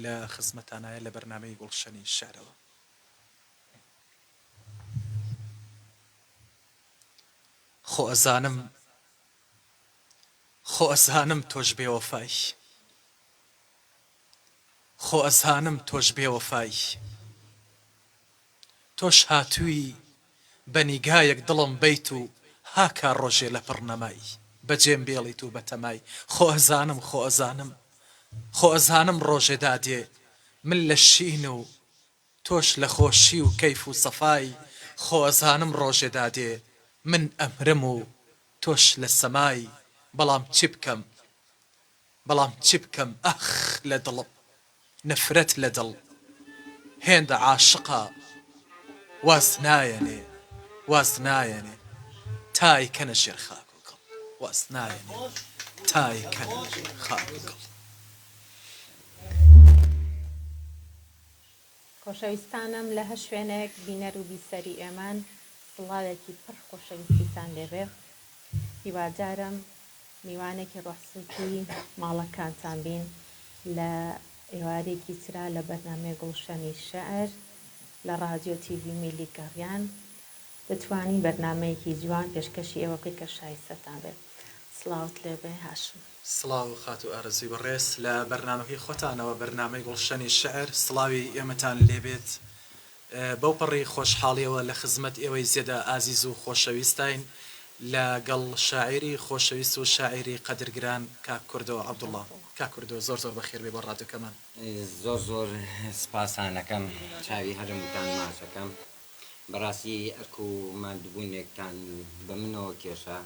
لە خزمەتانایە لە بەرنامەی گوڵشەنی شارەوە. خۆ ئەزانم تۆش بێوەفای، خۆ ئەزانم تۆش بێوەفای، تۆش هاتووی بە نیگایەک دڵم بیت و هاکا ڕۆژێ لە پڕنەمای بەجێم بێڵیت و بەتەمای. خۆ ئەزانم ڕۆژێدا دێ من لە شین و تۆش لە خۆشی و کەیف و سەفای. خۆ ئەزانم ڕۆژێدا دێ من ئەمرم و تۆش لە سەمای. بەڵام چی بکەم ئەخ لە دڵم نەفرەت لە دڵ هێندە عاشقا واز نایەنێ تای کەنە ژێر خاک و گڵ. واز نایەنێ تای کەنە ژێر خاک و گڵ. خۆشەویستانم لە هەر شوێنێک بینەر و بیسەری ئێمان سڵاوێکی پڕ خۆشەویستیتان لێبێ. هیوادارم میوانێکی ڕۆحسووکی ماڵەکانتان بین لە ئێوارێکی ترا لە بەرنامەی گوڵشەنی شەعر لە رادیۆ تیڤی میلی گەڕیان دەتوانین بەرنامەیەکی جوان پێشکەشی ئێوە بکەیت کە شایستەتان بێت. سڵاوت لێبێ هاشم. سڵاو خات و ئارەزوی بەڕێز لە بەرنامەکەی خۆتانەوە بەرنامەی گوڵشەنی شەعر سڵاوی ئێمەتان لێبێت. بەو پەڕی خۆشحاڵیەوە لە خزمەت ئێوەی زێدە ئازیز و خۆشەویستین لەگەڵ شاعری خۆشەویست و شاعری قەدرگران کاک کوردەوە عەبدوڵڵا. کاک کوردەوە زۆر بەخێر بێ بۆ ڕادیۆکەمان. زۆر سپاسانەکەم چاوی هەرمووتان ماسەکەم. بەڕاستی ئەرک و مادبوونێکتان بە منەوە کێشە.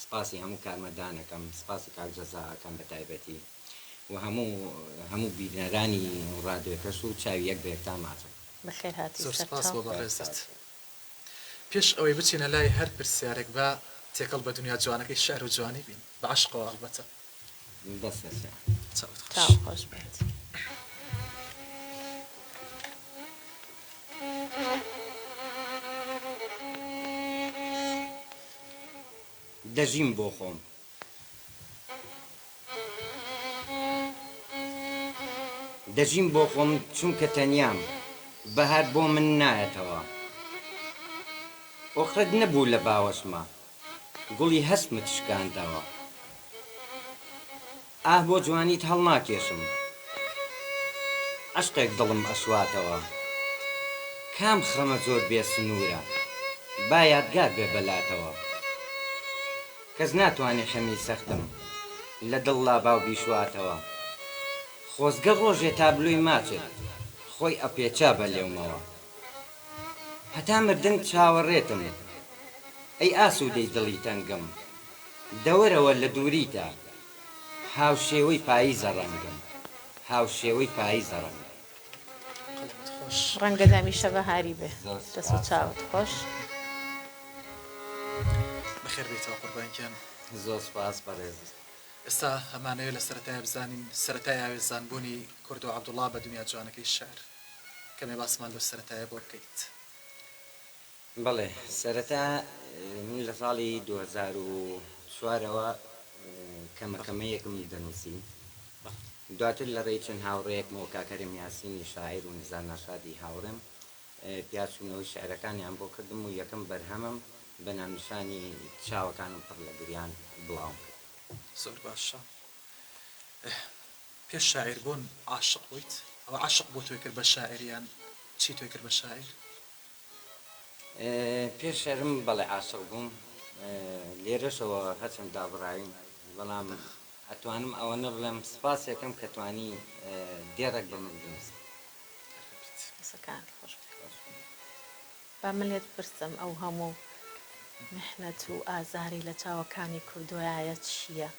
سپاسی هەموو کارمەدانەکەم، سپاسی کاک جەزاکەم بە تایبەتی و هەموو بینەرانی ڕادیۆکەش و چاوی یەک بەیەکتان ماسەکەم. بەخێر هاتی. زۆر سپاس بۆ بەڕێزت. پێش ئەوەی بچینە لای هەر پرسیارێک بە تێکەڵ بە دنیا جوانەکەی شەعر و جوانی بین بە عەشقەوە ئەڵبەتە. چاو خۆش بێت. دەژیم بۆ خۆم دەژیم بۆ خۆم چونکە تەنیام بەهار بۆ من نایەتەوە. ئۆخرت نەبوو لە باوەشمە گوڵی هەستمت شکاندەوە. ئاه بۆ جوانیت هەڵ ناکێشم عەشقێک دڵم ئەشواتەوە. کام خەمە زۆر بێ سنوورە با یادگار بێ بەلاتەوە. کەس ناتوانێ خەمی سەختم لە دڵ لاباو بیشواتەوە. خۆزگە ڕۆژێ تابلووی ماچێت خۆی ئەپێچا بە لێومەوە. هەتا مردن چاوەڕێتم ئەی ئاسوودەی دڵی تەنگم. دەوەرەوە لە دووریتە هاوشێوەی پاییزە ڕەنگم. ڕەنگە دامیشە بەهاری بێ. دەست و چاوت خۆش. بەخێر بێتەوە قوربانگیان. زۆر سپاس بەڕێز. ئێستا هەمانەوێت لە سەرەتای بزانین سەرەتای ئاوێزانبوونی کورد و عەبدوڵڵا بە دنیا جوانەکەی شەعر کەمێ باسمان لە سەرەتایە بۆ بکەیت. بەڵێ سەرەتا من لە ساڵی 2004ەوە کەمەکەمەیەکم دەنووسی. دواتر لە ڕێی چەند هاوڕێیەکمەوە کاکەریم یاسینی شاعیر و نزار نەشادی هاوڕێم پیاچوونەوەی شعرەکانیان بۆ کردم و یەکەم بەرهەمم بە نامنیشانی چاوەکانم پڕ لە گریان بڵاوم کرد. زۆر باشە. پێش شاعیر بوون عاشق بوویت؟ ئەوە عاشق بۆ تۆی کرد بە شاعریان چی تۆی کرد بە شاعیر؟ پێش شەرم بەڵێ عاشق بووم. لێرەشەوە هەچەند دابڕاوین بەڵام ئەتوانم ئەوەنە بڵێم سپاسێکم کە توانی دێڕێک بە من بنووسم. با من لێت پرسم ئەو هەموو محنەت و ئازاری لە چاوەکانی کردوایە چییە؟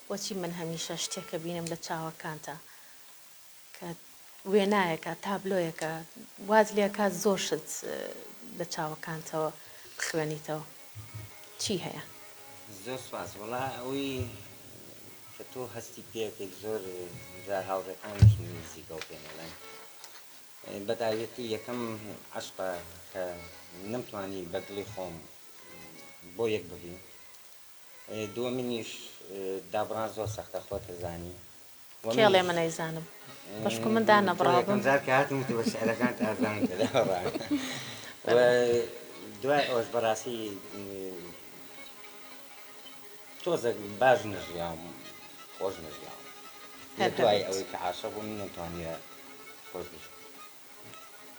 بۆچی من هەمیشە شتێکە بینم لە چاوەکانتە کە وێنایەکە تابلۆیەکە واز لێکە زۆر شت لە چاوەکانتەوە بخوێنیتەوە چی هەیە؟ زۆر سپاس. وەڵا ئەوەی کە تۆ هەستی پێکێک زۆر جار هاوڕێکانش نزیکە و پێنەڵێن. بەتایبەتی یەکەم عەشقە کە نەمتوانی بە دڵی خۆم بۆ یەک ببین. دووەمینیش دابڕان زۆر سەختە خۆتە زانی کێڵێ من نەیزانم بەشکو من دانەبڕاوم جار کە هاتم تو بە شعرەکان ئازان کردەوە دوای ئەوەش بەڕاستی تۆزێک باش نەژیام خۆش نەژیام دوای ئەوەی کە عاشق بووم نەتوانیە خۆش بژم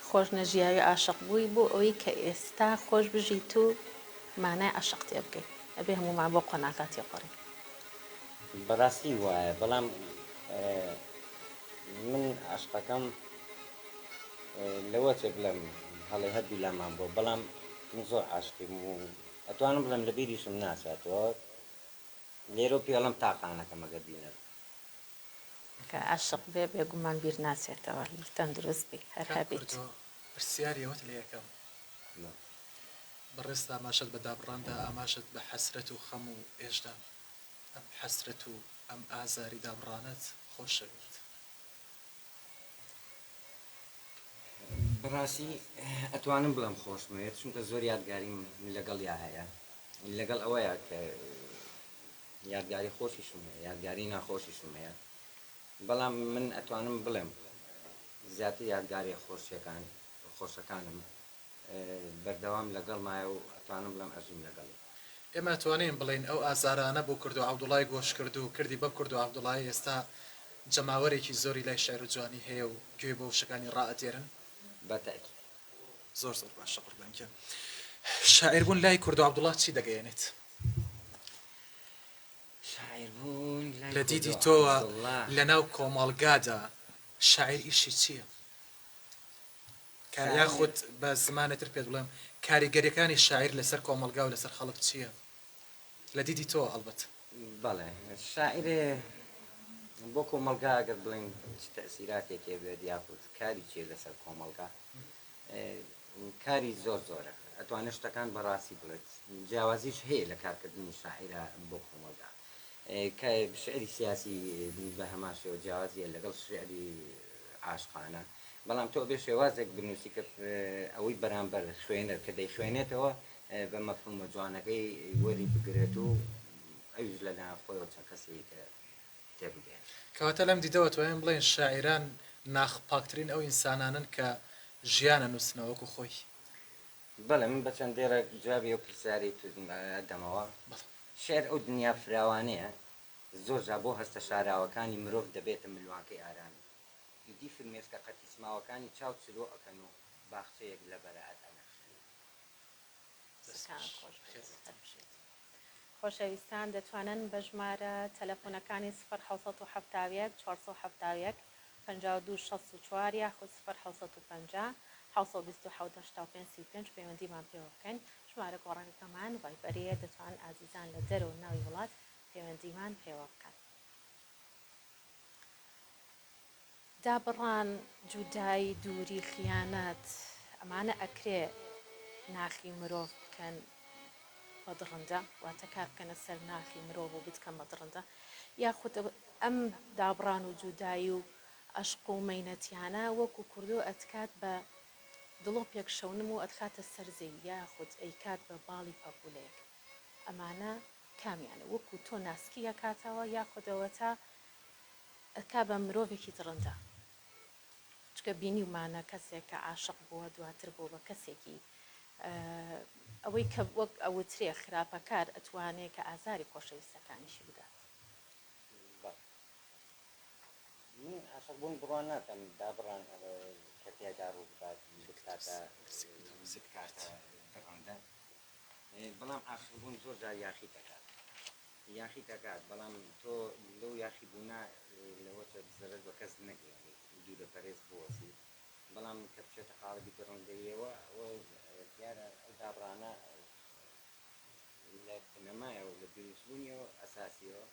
خۆش نەژیاوی عاشق بووی بۆ ئەوەی کە ئێستا خۆش بژیت و مانای عاشق تێ بکەیت ئەبێ هەمومان بۆ قۆناغا تێپەڕی بەڕاستی وایە بەڵام من عاشقەکەم لەوە چێ بڵێم هەڵێ هەردوو لامان بۆ بەڵام من زۆر عاشقی بووم ئەتوانم بڵێم لە بیریشم ناچاتەوە لێرە و پێڵم تاقانەکەم ئەگەر بینەر کە عاشق بێ بێگومان بیر ناچێتەوە تەندروست بی هەر هەبێت پرسیاری ئەوەت لە یەکەم بەڕێستا ئاماشەت بە دابڕاندا ئاماشەت بە حەسرەت و خەم و ئێشدا ئەم حەسرەت و ئەم ئازاری دابڕانت خۆشەویت بەڕاستی ئەتوانم بڵم خۆشمەوێت چونکە زۆر یادگاریم لەگەڵ یا هەیە لەگەڵ ئەوەیە کە یادگاری خۆشیشم هەیە یادگاری ناخۆشیشم هەیە بەڵام من ئەتوانم بڵێم زیاتر یادگاری خۆشەکانم بەردەوام لەگەڵ مایە و ئەتوانم بڵم ئەژیم لەگەڵی ئێمە توانین بڵین ئەو ئازارانە بۆ کرد و عەبدوڵای گۆش کرد و کردی بەم کرد و عەبدوڵای ئێستا جەماوەرێکی زۆری لای شێر و جوانی هەیە و گوێ بۆ شەکانی ڕائەدێرن بەتاکی زۆر زۆر باشە قوربانکە شاعیر بوون لای کورد و عەبدوڵا چی دەگەیەنێت لە دیدی تۆوە لە ناو کۆمەڵگادا شاعیر ئیشی چییە یاخود بە زمانێتر پێت بڵێم کاریگەریەکانی شاعیر لەسەر کۆمەڵگا و لەسەر خەڵک چییە لە دیدی تۆ ئەڵبەت بەڵێ شاعرێ بۆ کۆمەڵگا ئەگەر بڵین تەسیراتێکێ بێت یاخود کاری چیە لەسەر کۆمەڵگا کاری زۆر زۆرە ئەتوانێت شتەکان بەڕاستی بڵێت جیاوازیش هەیە لە کارکردنی شاعیرە بۆ کۆمەڵگا شعری سیاسی بە هەمان شێوە جیاوازیە لەگەڵ شعری عاشقانە بەڵام تۆ بێ شێوازێک بنووسی کە ئەوەی بەرامبەر خوێنەر کە دەی خوێنێتەوە بە مەفهومە جوانەکەی وەری بگرێت و ئەویش لە ناخۆیەوە چەند کەسی کە تێبگەێن کەواتە لەم دیدەوە توانین بڵێن شاعیران ناخپاکترین ئەو ئینسانانن کە ژیانە نووسنەوەکو خۆی بەڵێ من بە چەندێرە جوابی ئەو پرسیاری دەمەوە شێر ئەو دنیا فراوانەیە زۆر جا بۆ هەستە شاراوەکانی مرۆڤ دەبێتە ملوانکەی ئارامی دیدی فرمێسکە قەتیسماوەکانی چاو چلۆ ئەکەن و باخچەیەک لە بەرەعەت ئەنەخشێن خۆشەویستان دەتوانن بە ژمارە تەلەفۆنەکانی 1970 470 52 64 یاخود 1950 727 پەیوەندیمان پێوە بکەن ژمارە گۆڕانەکەمان ڤایبەرەیە دەتوان ئازیزان لە دەرەوە ناوی وڵات پەیوەندیمان پێوە بکەن دابڕان جودایی دووری خیانەت ئەمانە ئەکرێ ناخی مرۆڤ بکەن بە دڕندە واتە کار بکەنە سەر ناخی مرۆڤ و بتکەن بە دڕندە یاخود ئەم دابڕان و جودایی و عەشق و مەینەتیانە وەکو کوردۆ ئەتکات بە دڵۆ پێکشەونم و ئەتخاتە سەرزەوی یاخود ئەیکات بە باڵی پەپولەیەک ئەمانە کامیانە وەکو تۆ ناسکی ئەکاتەوە یاخودەوە تا ئەکا بە مرۆڤێکی دڕندە چکە بینیمانە کەسێک کە عاشق بووە دواتر بۆ بە کەسێکی ئەوەی کە وەک ئەوترێ خراپەکار ئەتوانێت کە ئازاری خۆشەویستەکانیشی بدات من عاشق بوون بڕوان ناکەم دابڕان کە تێدا ڕوو بات بکاتە دڕندە بەڵام عاشق بوون زۆر جار یاخی دەکات بەڵام تۆ لەو یاخی بوونا لەوە زەرەر بە کەس نەگەێنی دوو لە پەرێز بوەسی بەڵام کە بچێتە حاڵەتی دڕندەیەوە دیارە ئەو دابڕانە لە بنەمایە و لە دروستبوونیەوە ئەساسیەوە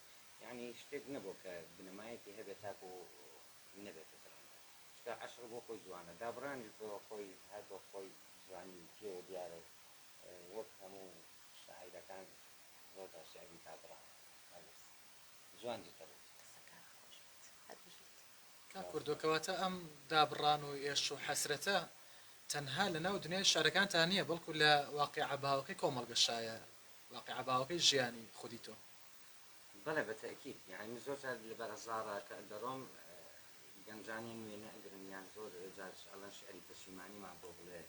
یعنی شتێک نەبوو کە بنەمایەکی هەبێت تاکو نەبێتە دڕندە چکە عەشق بۆ خۆی جوانە دابڕانی بۆ خۆی هەر بۆ خۆی جوانی پێوە دیارە وەک هەموو شاعیرەکان زۆر شعری دابڕان جوان جتر کوردۆکەواتە ئەم دابڕان و ئێش و حەسرەتە تەنها لە ناو دنیای شارەکانتان نییە بەڵکو لە واقعە باوەکەی کۆمەڵگە شایە واقعە باوەکەی ژیانی خودی تۆ بەڵێ بەتەکید یعنی زۆر جار لە بەرەزارە کە دەڕۆم گەنجانیان وێنە ئەگرن یان زۆر جار ئەڵەن شعری پەشیمانیمان بۆ بڵێ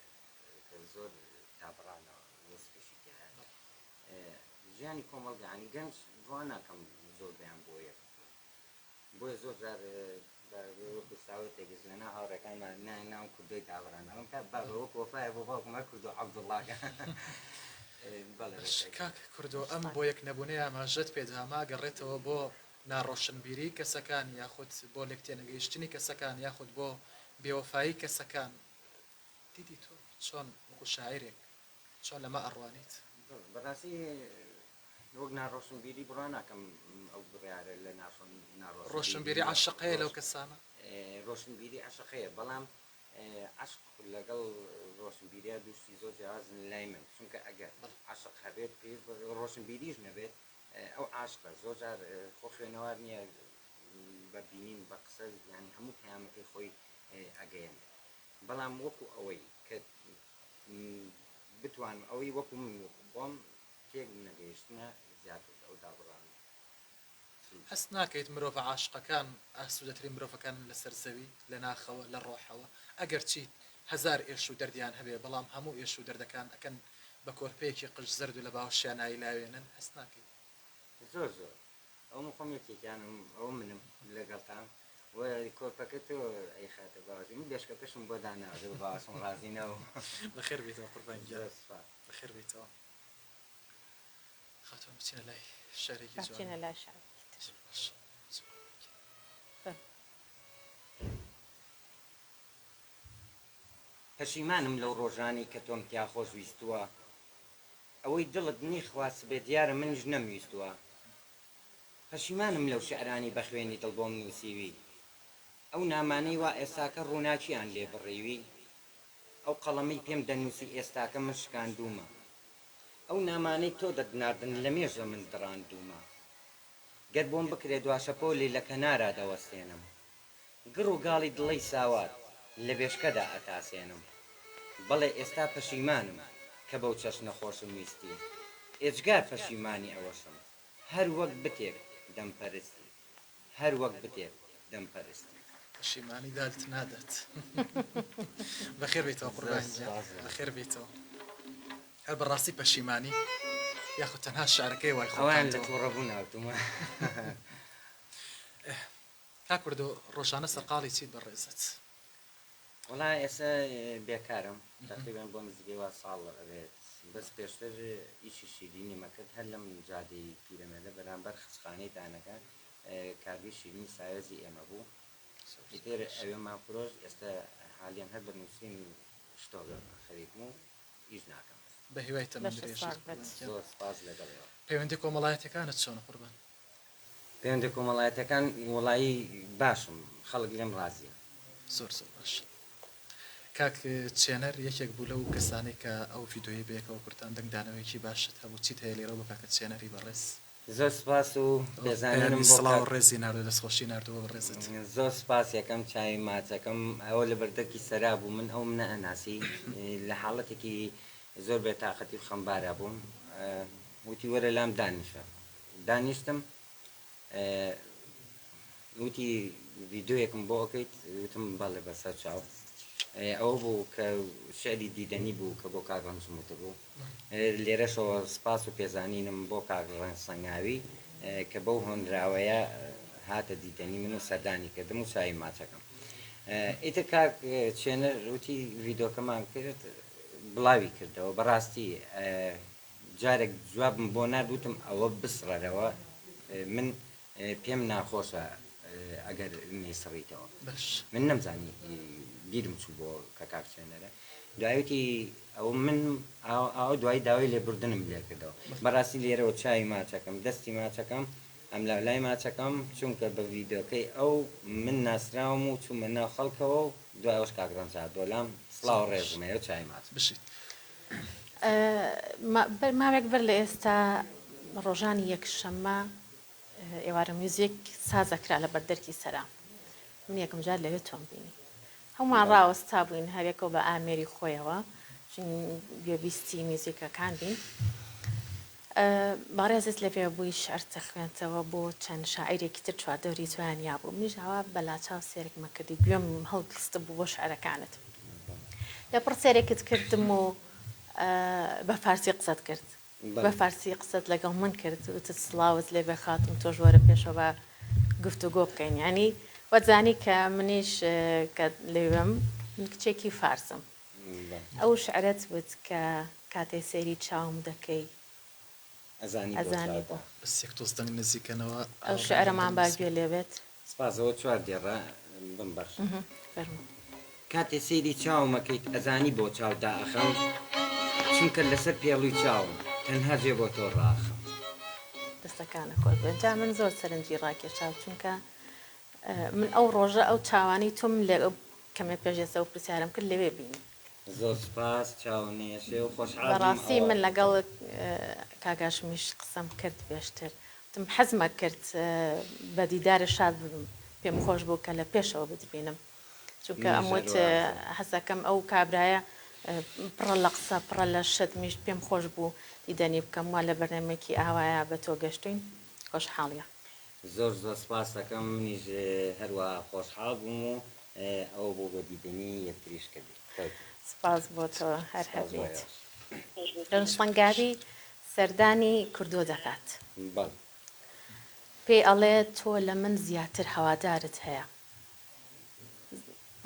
کە زۆر دابڕانەوە وەسفێکی تێدا ژیانی کۆمەڵگانی گەنج ڕوا ناکەم زۆر بەیان بۆ یەک بۆیە زۆر جار وەکو ساوەتێکیش لەنا هاوڕێکانمان ناو کوردۆی دابڕانەوەم کا بەوەک وەفایە بۆ باوکمە کوردۆ عەبدوڵڵاکە کاک کوردۆ ئەم بۆ یەک نەبوونەیە ئاماژەت پێداما گەڕێتەوە بۆ ناڕۆشنبیری کەسەکان یاخود بۆ لەکتێنەگەیشتنی کەسەکان یاخود بۆ بێوەفایی کەسەکان دیدی تۆ چۆن وەکو شاعیرێک چۆن لەمە ئەڕوانیت بەڕاستی وەک ناڕۆشنبیری بڕوا ناکەم ئەو بڕیارە لە ڕۆشنبیری عاشق هەیە لەو کەسانە ڕۆشنبیری عاشقەیە بەڵام عشق لەگەڵ ڕۆشنبیریە دووشتی زۆر جیازن لای من چونکە ئەگەر عاشق هەبێت پێ ڕۆشنبیریش نەبێت ئەو عاشقە زۆر جار خۆ خوێنەوار نییە بەبینین بە قسە یانی هەموو پەیامەکەی خۆی ئەگەیەن بەڵام وەکو ئەوەی کە بتوانم ئەوەی وەکو من بۆم تێک نەگەیشتنە زیاتر ئەو دابڕان هەست ناکەیت مرۆڤ عاشقەکان ئاسوودەترین مرۆڤەکان لەسەر زەوی لە ناخەوە لە ڕۆحەوە ئەگەر چیت هەزار ئێش و دەردیان هەبێ بەڵام هەموو ئێش و دەردەکان ئەکەن بە کۆرپەیەکی قژ زەرد و لە باوەشیان نایلاوێنن هەست ناکەیت زۆر زۆر ئەو مخۆمێکێکیانم ئەو منم لەگەڵتان کۆرپەکە تۆ ئەی خاتە باوەزی من بێشکە پشم بۆ داناوە بە باسم ڕازینەوە بەخێر بیتەوە قوربان گیان بەخێر بیتەوە خاتون بچینە لای شارێکی بچینە لای شار پەشیمانم لەو ڕۆژانی کە تۆم تیا خۆشویستووە ئەوەی دڵت نیخواست بێت دیارە منیش نەمویستووە پەشیمانم لەو شعرانی بە خوێنی دڵ بۆم نووسیوی ئەو نامانەی وا ئێستاکە ڕووناکیان لێ بڕێوی ئەو قەڵەمەی پێم دەنووسی ئێستاکە من شکاندوومە ئەو نامانەی تۆ دەدناردن لە مێژە من دڕاندوومە گەر بۆم بکرێ دواشە پۆلی لە کەنارا دەوەستێنم گڕ و گاڵی دڵی ساوات لە بێشکەدا ئەتاسێنم بەڵێ ئێستا پەشیمانم کە بەو چەشنە خۆشم ویستی ئێجگار پەشیمانی ئەوەشم هەر وەک بتێک دەمپەرستی هەر وەک بتێک دەمپەرستی پەشیمانی دادت نادات بەخێر بیتەوە قوربان گیان بەخێر بیتەوە هەر بەڕاستی پەشیمانی یاخود تەنها شعرەکەی وای ئەوان لە تووڕەبوو ناوتومە کا کوردۆ ڕۆژانە سەرقاڵی چیت بەڕێزت وڵا ئێستا بێکارم تقریبان بۆ نزیکەی وا ساڵ ئەوێت بەس پێشتر ئیشی شیرینی مەکرد هەر لەم جادەی پیرەمێدە بەرامبەر خچخانەی دانەکە کارگەی شیرینی سایەزی ئێمە بوو تر ئەوێ مافرۆژ ئێستا حالیان هەر بە نووسین شتۆگە خەریکم و ئیش ناکەم بە هیوای تەمەندرێژ زۆر سپاس لەگەڵەوە پەیوەندی کۆمەڵایەتەکانت چۆنە قوربان پەیوەندی کۆمەڵایەتەکان وڵایی باشم خەڵک لێم ڕازیە زۆر زۆر باش کاک چێنەر یەکێک بوو لەو کەسانی کە ئەو ڤیدۆیی بەیەکەوە کورتان دەنگدانەوەیکی باشت هەبوو چیت هەیە لێرە بۆ کاکە چێنەری بەڕێز زۆر سپاس و بێزانم سڵاو ڕێزی ناردو دەستخۆشی نردووە بەڕێزت زۆر سپاس یەکەم چای ماچەکەم ئەوە لە بەردەکی سەرا بوو من ئەو منە ئەناسی لە حاڵەتێکی زۆر بێتاقەتی و خەمبارە بووم وتی وەرە لام دانیشە دانیشتم وتی ڤیدۆیەکم بۆ ئەەکەیت وتم بەڵێ بەسەر چاو ئەوە بوو کە شعری دیدەنی بوو کە بۆ کاگەنجموتە بوو لێرەشەوە سپاس و پێزانینم بۆ کاگڕێن سەنگاوی کە بەو هۆنراوەیە هاتە دیدەنی من و سەردانی کردم و چای ماچەکەم ئیتر کاک چێنەر وتی ڤیدۆکەمان کرد بڵاوی کردەوە بەڕاستی جارێک جوابم بۆ نردوتم ئەوە بسڕەرەوە من پێم ناخۆشە ئەگەر نێسڕیتەوە من نەمزانی بیرم چوو بۆ کە کاک چێنەرە دوایوتی ئەو من ئەو دوای داوای لێبوردنم لێ کردەوە بەڕاستی لێرەوە چای ماچەکەم دەستی ماچەکەم ئەم لای ماچەکەم چونکە بە ڤیدۆکەی ئەو من ناسراوم و چوومە ناو خەڵکەوە و دوایەوەش کاگڕەنجا دۆلام سڵاو ڕێژمەیە چای ماچ بشیت ماوێک بەر لە ئێستا ڕۆژانی یەکشەممە ئێوارە میوزیک سازەکرا لە بەردەرکی سەرا من یەکم جار لەوێ تۆم بینی هەمومان ڕاوەستا بووین هەرێکەوە بە ئامێری خۆیەوە گوێبیستی میوزیکەکان بین باڕێزت لەوێ بووی شعرتە خوێنتەوە بۆ چەند شاعیرێکی تر چواردەوری توانیا بوو منیش هاوا بەلاچاو سێرێکمە کردی گوێم هەڵگستە بوو بۆ شعرەکانت لە پڕ سێرێکت کردم و بە فارسی قسەت کرد بە فارسی قسەت لەگەڵ من کرد وتت سڵاوت لێبێ خاتم تۆش وەرە پێشەوە گفتوگۆ بکەین ینی وەتزانی کە منیش کە لێوێم من کچێکی فارسم ئەو شعرەت وت کە کاتێ سەیری چاوم دەکەی ئەزانی بۆ بەس یەک تۆز دەنگ نزیکەنەوە ئەو شعرەمان باگوێ لێبێت سپاسەوە چوار دێڕە بم بەخش فەرموو کاتێ سەیری چاومەکەیت ئەزانی بۆ چاودا ئەخەم چونکە لەسەر پێڵووی چاوم تەنها جێ بۆ تۆ ڕاخەم دەستەکانە خۆش بێت جا من زۆر سەرنجی ڕاکێشاو چونکە من ئەو ڕۆژە ئەو چاوانی تۆم لێ کەمێ پێشێسە و پرسیارم کرد لەوێ بینی زۆر سپاس چاونێشێ و خۆشحاڵم بەڕاستی من لەگەڵ کاگاشمیش قسەم کرد بێشتر تم حەزمە کرد بە دیدارە شاد ببم پێم خۆش بوو کە لە پێشەوە بتبینم چونکە ئەموت حەزەکەم ئەو کابرایە پڕە لە قسە پڕە لە شت میش پێم خۆش بوو دیدەنی بکەم وا لە بەرنمێکی ئاوایە بە تۆ گەشتوین خۆشحاڵیە زۆر زۆر سپاس دەکەم منیش هەروە خۆشحاڵ بووم و ئەوە بۆ بە دیدنی یەکتریش کردی سپاس بۆ تۆ هەر هەبێت ڕنجڵنگاری سەردانی کوردۆ دەکات پێی ئەڵێ تۆ لە من زیاتر هەوادارت هەیە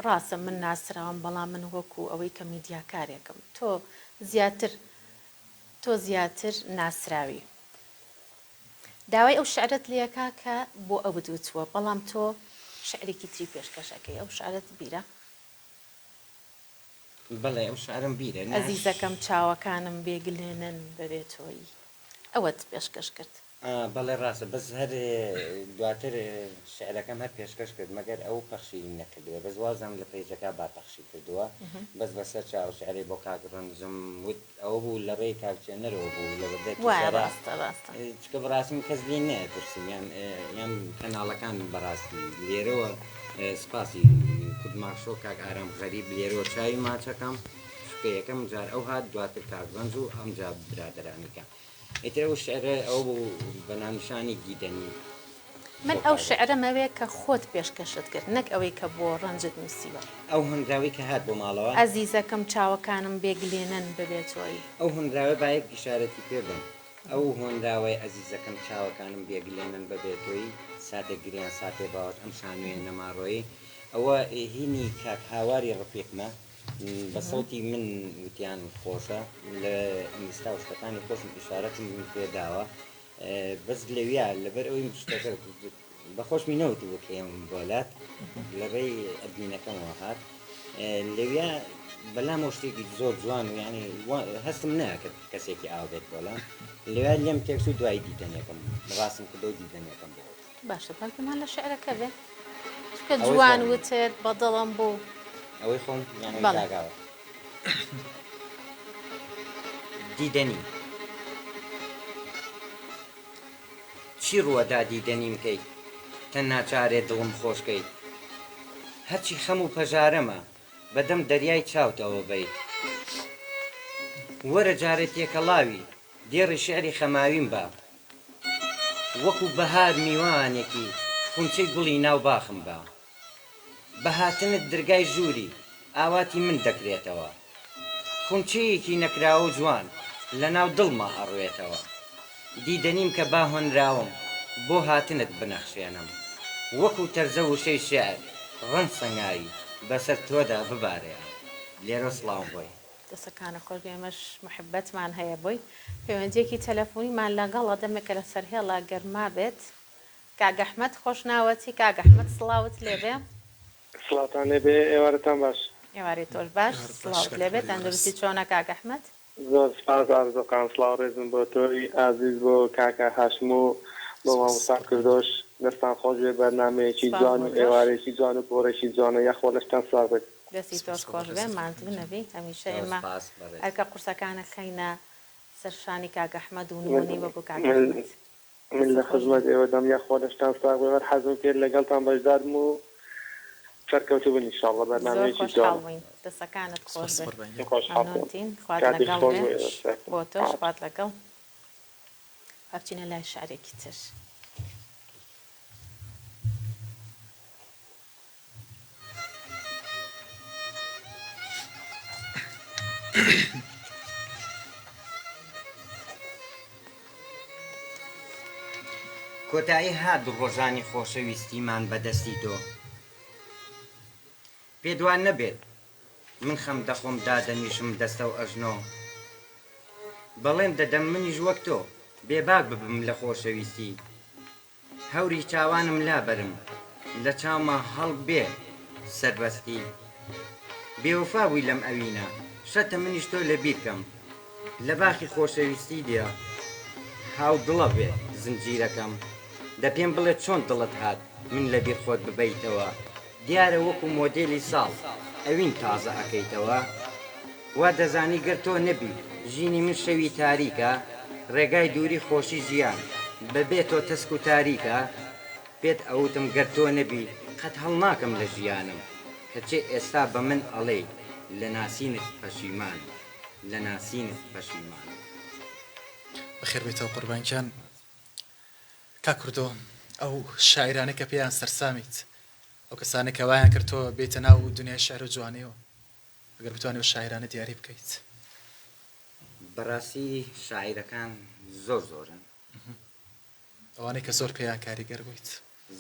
ڕاستە من ناسراوم بەڵام من وەکو ئەوەی کە میدیاکارێکم تۆ زیاتر ناسراوی داوای ئەو شعرت لێکا کە بۆ ئەو بدوتووە بەڵام تۆ شعرێکی تری پێشکەشەکەی ئەو شعرت بیرە بەڵێ ئەو شعرم بیرە ئەزیزەکەم چاوەکانم بێگلێنن بەبێ تۆیی ئەوەت پێشکەش کرد بەڵێ ڕاستە بەس هەر دواتر شعرەکەم هەر پێشکەش کرد مەگەر ئەو پەخشی نەکردووە بەس وازم لە پێیجەکە با پەخشی کردووە بەس بەسەر چاو شعرێ بۆ کاگڕەنجم وت ئەوە بوو لە ڕێی کاکچێنەرەوە بوو لە بەردەچکە بەڕاستم کەس لێ نەپرسیم یان کەناڵەکان بەڕاستی لێرەوە سپاسی کودماخشۆ کاک ئارام غەریب لێرەوە چاوی ماچەکەم شکە یەکەم جار ئەو هات دواتر کاکڕەنج و ئەمجا برادەرانیکە ئیتر ئەو شعرە ئەو بوو بەنامنیشانی دیدەنی من ئەو شعرەمەوێ کە خۆت پێشکەشت کرد نەک ئەوەی کە بۆ ڕەنجت نووسیوە ئەو هەنگاوی کە هات بۆ ماڵەوە ئەزیزەکەم چاوەکانم بێگلێنن ببێتەوەی ئەو هەنگاوە باەک ئیشارەتی پێ بم ئەو هۆنداوای ئەزیزەکەم چاوەکانم بێگلێنن ببێتەوەی ساتێک گریان ساتێ باوت ئەم شانوێ نەماڕۆیی ئەوە هینی کاک هاواری ڕفیقمە بە سەوتی من وتیان خۆشە لە ئینستا و شتەکانی خۆشم ئیشارەتم پێداوە بەس لەویا لەبەر ئەوەی شتەکە بەخۆشمی نەوتی بۆ کێم بۆلات لە ڕێی ئەدمینەکەمەوە هات لەویا بەلامەوە شتێکی زۆر جوان و ینی هەستم ناکرد کەسێکی ئاوبێت بۆڵام لەویا لێم تێکس و دوای دیدەنەکەم ڕاستم کردەوە دیدەنەکەم بۆ باشە بەڵکەمان لە شعرەکە بێت کە جوان وتێت بەدڵم بوو ئەوەی خۆم یانگاوە دیدەنی چی ڕووەدا دیدەنیم کەیت تەن ناچارێ دڵم خۆشکەیت هەرچی خەم و پەژارەمە بەدەم دەریای چاوتەوە بیت وەرە جارێت تێکەڵاوی دێڕی شعری خەماویم بە وەکو بەهار میوانێکی خونچەی گوڵی ناو باخم بە بەهاتنت دەرگای ژووری ئاواتی من دەکرێتەوە خونچەیەکی نەکراوە جوان لە ناو دڵما ئەڕوێتەوە دیدەنیم کە با هۆنراوم بۆ هاتنت بنەخشێنم وەکو تەرزە وشەی شێعر ڕەن سەنگاوی بەسەر تۆدا ببارەیە لێرە سڵاو بۆی دەسەکانە خۆش ئێمەش محبەتمان هەیە بۆی پەیوەندیەکی تەلەفۆنیمان لەگەڵە دەمێکە لە سەرهێڵا گەرما بێت کاگەحمەد خۆش ناوەتی کاگەحمەد سڵاوت لێبێ سڵاتان لێبێ ئێوارەتان باش ئێواری تۆش باش سڵاوت لێبێت تەندروستی چۆنە کاگەحمەد زۆر سپاس ئارزووەکان سڵاو ڕێزم بۆ تۆی ئازیز بۆ کاکە هاشم و بۆ مامۆستا کردۆش دەستان خۆش بێ بەرنامەیەکی جوان و ئێوارێکی جوان و پۆڕێکی جوانە یەخۆ لەشتان سڵاو بێت دەستی تۆش خۆش بێ مانتو نەبی هەمیشە ئێمە هەرکە قورسەکانە خەینە سەرشانی کاگەحمەد و نمونەی وەکو کاگەحمەد من لە خزمەت ئێوە دەم یەخۆ لەشتان سڵاو بێ هەر حەزم کرد لەگەڵتان بەشدارم و سەرکەوتو بن ئینشاءڵڵا بەرنامەیەکی جوان دەسەکانت خۆش بێ خۆشحاڵ خوات لەگەڵ بێ بۆ تۆش خوات لەگەڵ هەرچینە لای شارێکی تر. کۆتایی هات ڕۆژانی خۆشەویستیمان بەدەستی تۆ پێدوان نەبێت من خەم دەخۆم دادەنیشم دەستە و ئەژنۆ بەڵێم دەدەم منیش وەک تۆ بێباک ببم لە خۆشەویستی هەوری چاوانم لابەرم لە چاومە هەڵبێ سەربەستی بێوفا بووی لەم ئەوینە شەتە منیش تۆ لە بیرکەم لە باخی خۆشەویستی دێ هاو دڵە بێ زنجیرەکەم دە پێم بڵێت چۆن دڵت هات من لە بیر خۆت ببەیتەوە دیارە وەکو مۆدێلی ساڵ ئەوین تازە ئەەکەیتەوە وا دەزانی گەر تۆ نەبی ژینی من شەوی تاریکە ڕێگای دووری خۆشی ژیان بەبێت تۆ تەسک و تاریکە پێت ئەوتم گەر تۆ نەبی قەت هەڵ ناکەم لە ژیانم کەچێ ئێستا بە من ئەڵێ لە ناسینت پەشیمان لە ناسینت پەشیمان بەخێر بێتەوە قوربانکیان کا کوردۆ ئەو شاعرانە کە پێیان سەرسامیت ئەو کەسانێک کە وایان کرد تۆ بێتە ناو دنیای شعر و جوانیەوە ئەگەر بتوانێت ئەو شاعرانە دیاری بکەیت بەڕاستی شاعیرەکان زۆر زۆرن ئەوانەی کە زۆر پێیان کاریگەر بوویت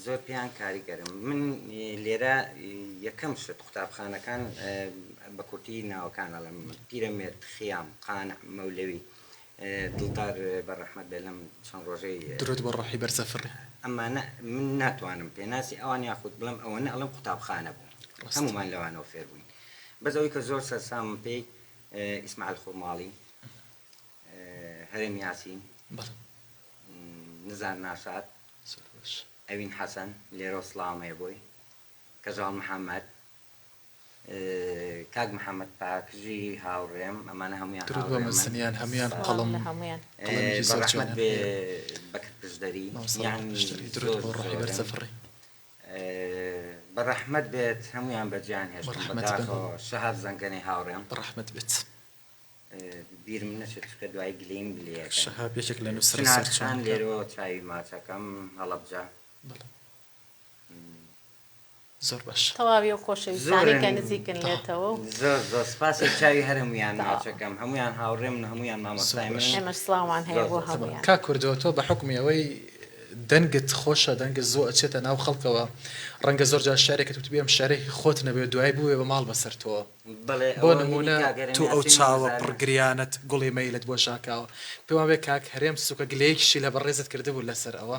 زۆر پێیان کاریگەرم من لێرە یەکەم شت قوتابخانەکان بە کورتی ناوەکان ئەڵێم پیرەمێرد خیام قانع مەولەوی دڵدار بەڕەحمەت بێ لەم چەند ڕۆژەی درود بۆ ڕۆحی بەرزەفڕی ئەمانە من ناتوانم پێناسی ئەوان یاخود بڵم ئەوەنە ئەڵم قوتابخانە بوو هەمومان لەوانەوە فێر بووین بەس ئەوەی کە زۆر سەرسامم پێی ئیسماعیل خۆماڵی هەرێم یاسین نزار ناشاد ئەوین حەسەن لێرە سڵامەیە بووی کەژاڵ محەممەد کاک محەممەد پاکژی هاوڕێم ئەمانە هەمویان درود بۆ مەسنیان هەمویان قەڵم هەمویان بەڕەحمەت بێ بەکر پشدەری درود بۆ ڕۆحی بەرزەفڕی بەڕەحمەت بێت هەمویان بەجیان هێشتم بەداخەوە شەهاب زەنگەنەی هاوڕێم بەڕەحمەت بێت بیرم نەچێت چکە دوای گلیم بلێ شەهاب یەکێک لە نووسەر سەرچان لێرەوە چاوی ماچەکەم هەڵەبجا زۆر باش تەواوی و خۆشەویستانی کە نزیکن لێتەوە زۆر زۆر سپاسی چاوی هەرمویان ماچەکەم هەمویان هاوڕێم هەمویان مامۆستای من ئێمەش سڵاوان هەیە بۆ هەمویان کا کوردەوە تۆ بە حکمی ئەوەی دەنگت خۆشە دەنگت زۆر ئەچێتە ناو خەڵکەوە ڕەنگە زۆر جار شارێکە تو بێم شارێکی خۆت نەبێت دوای بووێ بە ماڵ بەسەر تۆ بۆ نمونە تو ئەو چاوە پڕگریانت گوڵی مەیلت بۆ شاکاوە پێوان بێ کاک هەرێم سوکە گلەیەکیشی لە بەڕێزت کردبوو لەسەر ئەوە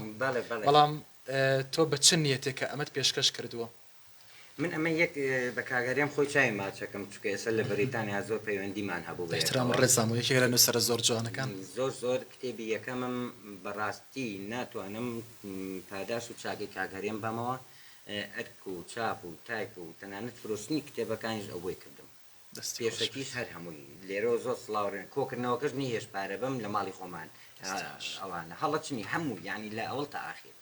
بەڵام تۆ بە چ نیەتێکە ئەمەت پێشکەش کردووە من ئەمە یەک بە کاگەرێم خۆی چاوی ماچەکەم چکە ئێستا لە بەریتانیا زۆر پەیوەندیمان هەبوو بە احترام و ڕێزام و یەکێک لە نووسەرە زۆر جوانەکان زۆر کتێبی یەکەمم بەڕاستی ناتوانم پاداش و چاکی کاگەرێم بەمەوە ئەرک و چاپ و تایپ و تەنانەت فرۆشتنی کتێبەکانیش ئەوەی کردم پێشەکیش هەر هەمووی لێرەوە زۆر سڵاوڕێن کۆکردنەوەکەش نیهێش پارە بم لە ماڵی خۆمان ئەوانە هەڵەچنی هەموو ینی لە ئەوڵ تا ئاخیر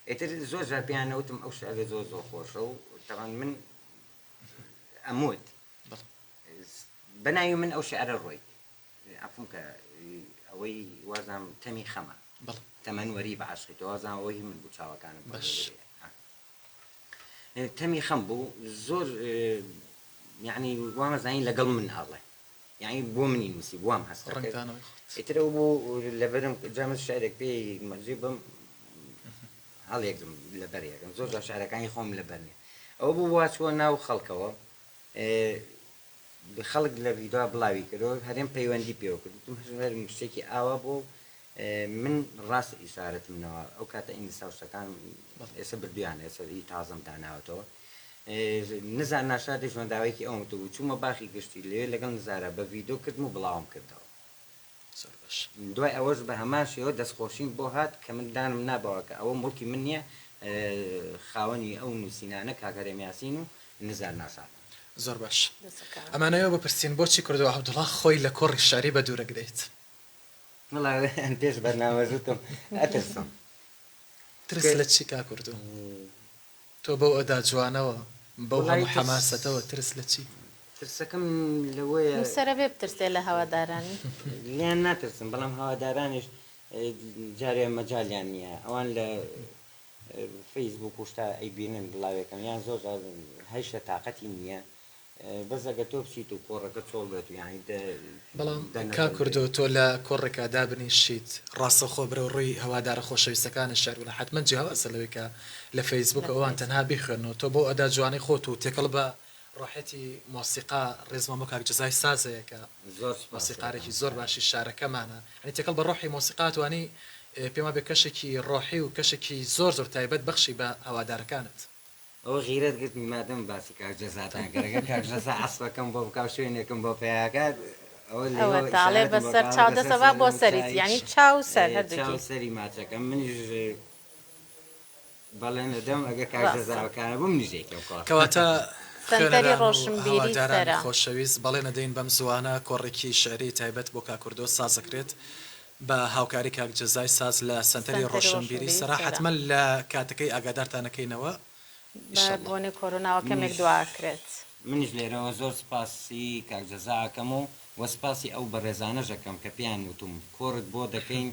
ئێتر زۆر جار پێیان نەوتم ئەو شعرە زۆر خۆشە و طبعا من ئەموت بەناوی من ئەو شعرە ڕۆی عفوم کە ئەوەی وازام تەمی خەمە تەمەن وەری بە عاشقی تۆ وازام ئەوەی من بوو چاوەکانم تەمی خەم بوو زۆر یعنی وامەزانی لەگەڵ من هەڵێ یعنی بۆ منی نووسی بوام هەست ئیتر ئەو بوو لەبەرم جامە شعرێک پێی مەرجێ بم هەڵێکم لەبەرێکم زۆر جار شعرەکانی خۆم لەبەرنێ ئەو بوو واچووە ناو خەڵکەوە خەڵک لە ڤیدۆ بڵاوی کردەوە هەرێم پەیوەندی پێوە کردم شتێکی ئاوا بۆ من ڕاست ئیشارەتمنەوە ئەو کاتە ئینگلیسا شتەکان ئێستا بردویان ئێستا تازەم داناوەتەوە نزار ناشادی ژۆنداوەیەکی ئەوم تو چوومە باخی گشتی لێ لەگەڵ نزارە بە ڤیدۆ کردم و بڵاوم کردەوە دوای ئەوەش بە هەماشەوە دەستخۆشیم بۆ هات کە من دانم نابەوە کە ئەوە مڵکی من نییە خاوەنی ئەو نووسینانە کاگەرێم یاسین و نزار ناشاد زۆر باش ئەمانەوە بپرسین بۆچی کردەوە عەبدوڵڵا خۆی لە کۆڕی شاری بە دوورە گرێت وەڵا پێش بەرنامەژوتم ئەترسم ترس لە چی کا کوردو تۆ بەو ئەدا جوانەوە بەو هەموو حەماسەتەوە ترس لە چی ترسەکەم لەوەیە سەرە بێ بترسێ لە هەوادارانی لیان ناترسم بەڵام هەوادارانیش جارێ مەجالیان نییە ئەوان لە فەیسبوک و شتا ئەیبینن بڵاوێکم یان زۆر هەیشە تااقەتی نییە بەس ئەگە تۆ بچیت و کۆڕەکە چۆڵ بێت و یانی بەڵام کا کوردۆ تۆ لە کۆڕێکا دابنیشیت ڕاستەخۆ برە ڕووی هەوادارە خۆشەویستەکانی شار وە حتممە جیاوازە لەوەیکە لە فەیسبوک ئەوان تەنها بیخوێنەوە تۆ بۆ ئەدا جوانی خۆت و تێکەڵ بە ڕاحەتی مۆسیقا ڕێزمەمە کاک جزای سازەیەکە مۆسیقارێکی زۆر باشی شارەکەمانە هەنی تێکەڵ بە ڕۆحی مۆسیقاتوانی پێما بێ کەشێکی ڕۆحی و کەشێکی زۆر زۆر تایبەت بەخشی بە هەوادارەکانت ئەوە غیرەت گرت مادەم باسی کاک جەزاتان گەرەکە کاک جەزا عەسبەکەم بۆ بکاو شوێنێکم بۆ پێیاکات ئەوە تاڵێ بەسەر چاودەسەوا بۆ سەریت یعنی چاو سەر چاو سەری ماچەکەم منیش بەڵێن دەم ئەگە کاک جەزاوەکانە بۆ منیژێکم کەواتە سنتەری ڕۆشنبیری سەرە خۆشەویست بەڵێ نەدەین بەم زوانە کۆڕێکی شعری تایبەت بۆ کاکوردۆ سازەکرێت بە هاوکاری کاک جەزای ساز لە سنتەری ڕۆشنبیری سەرا حتممە لە کاتەکەی ئاگادارتانەکەینەوە بۆنی کۆرۆناوە کەمێک دواکرێت منیش لێرەوە زۆر سپاسی کاک جەزاکەم و وەسپاسی ئەو بەڕێزانەژەکەم کە پیان وتم کۆرت بۆ دەکەین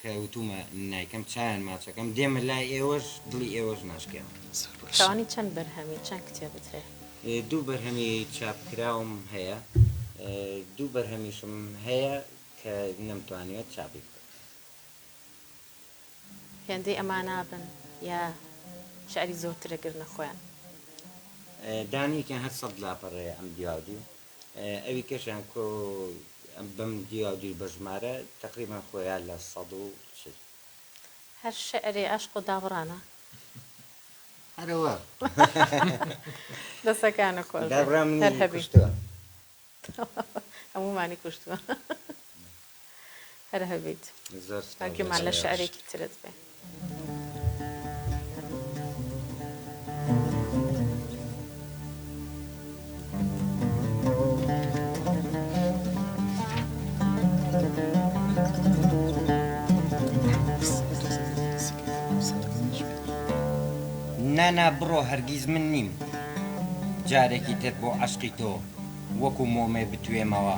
کە وتومە نایکەم چیان ماچەکەم دێمە لای ئێوەش دڵی ئێوەش ناشکێن شانی چەند بەرهەمی چەند کتێبترێ دوو بەرهەمی چاپکراوم هەیە دوو بەرهەمیشم هەیە کە نەمتوانێت چاپی بکەم هێندەی ئەمانابن یا شعری زۆرترەگرنە خۆیان دانیکە هەر سەد لاپەڕەیە ئەم دیاودی ئەوی کەشیان کۆ بەم دیاودی بەژمارە تقریبان خۆیان لە 140 هەر شعری عەشق و داوەڕانە هەرەوە دەسەکانە خۆش دابڕام هەر هەبی کوشتووە هەمومانی کوشتووە هەر هەبیت زۆر ئەگەمان لە شعرێکی ترت بێ نانا بڕۆ هەرگیز من نیم جارێکی تر بۆ عەشقی تۆ وەکو مۆمێ بتوێمەوە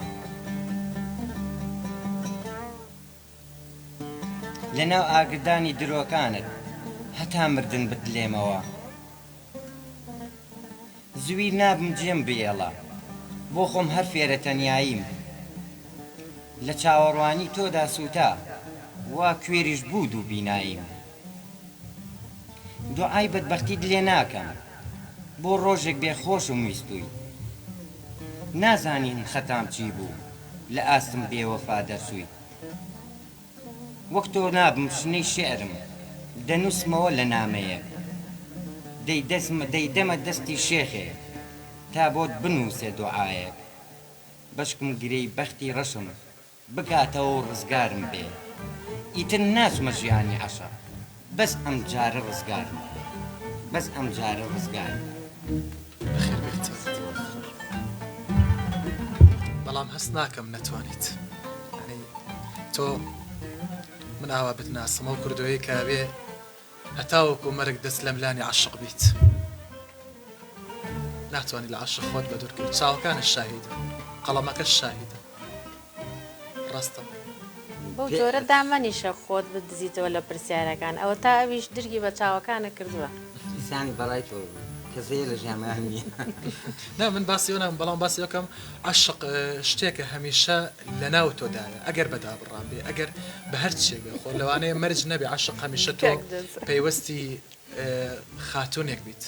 لەناو ئاگردانی درۆکانت هەتا مردن بتلێمەوە زویر نابم جێم بێڵە بۆ خۆم هەر فێرە تەنیاییم لە چاوەڕوانی تۆدا سووتا وا کوێریش بود و بیناییم دوعای بەدبەختیت لێ ناکەم بۆ ڕۆژێک بێخۆشم ویستووی نازانین خەتام چی بوو لە ئاستم بێوەفا دەرسووی وەک تۆ نابم شنەی شێعرم دەنووسمەوە لە نامەیەک دەیدەمە دەستی شێخێ تا بۆت بنووسێ دوعایەک بەشکم گرەی بەختی ڕەشم بکاتەوە ڕزگارم بێ ئیتر ناچمە ژیانی عەشق بەس ئەم جارە ڕزگارم بەس ئەم جارە ڕزگارم بەڵام هەست ناکەم نەتوانیت تۆ من ئاوا بتناسم ئەو کوردۆیی کابێ هەتاوەکو مەرگ دەست لە ملانی عەشق بیت ناتوانانی لە عەشق خۆت بە دوورکەوت چاوەکانت شاهیدە قەڵەمەکەش شاهیدە ڕاستە بەو جۆرە دامەنیشە خۆت بدزیتەوە لە پرسیارەکان ئەوە تا ئەویش درگی بە چاوەکانە کردووە سانی بەڕای تۆ کەسەیە لە ژیانمان نییە نا من باسی ئەوە بەڵام باسی یەکەم عەشق شتێکە هەمیشە لە ناو تۆدایە ئەگەر بەدا بڕام بێ ئەگەر بە هەر چێک بێ خۆ لەوانەیە مەرج نەبێ عەشق هەمیشە تۆ پەیوەستی خاتونێک بیت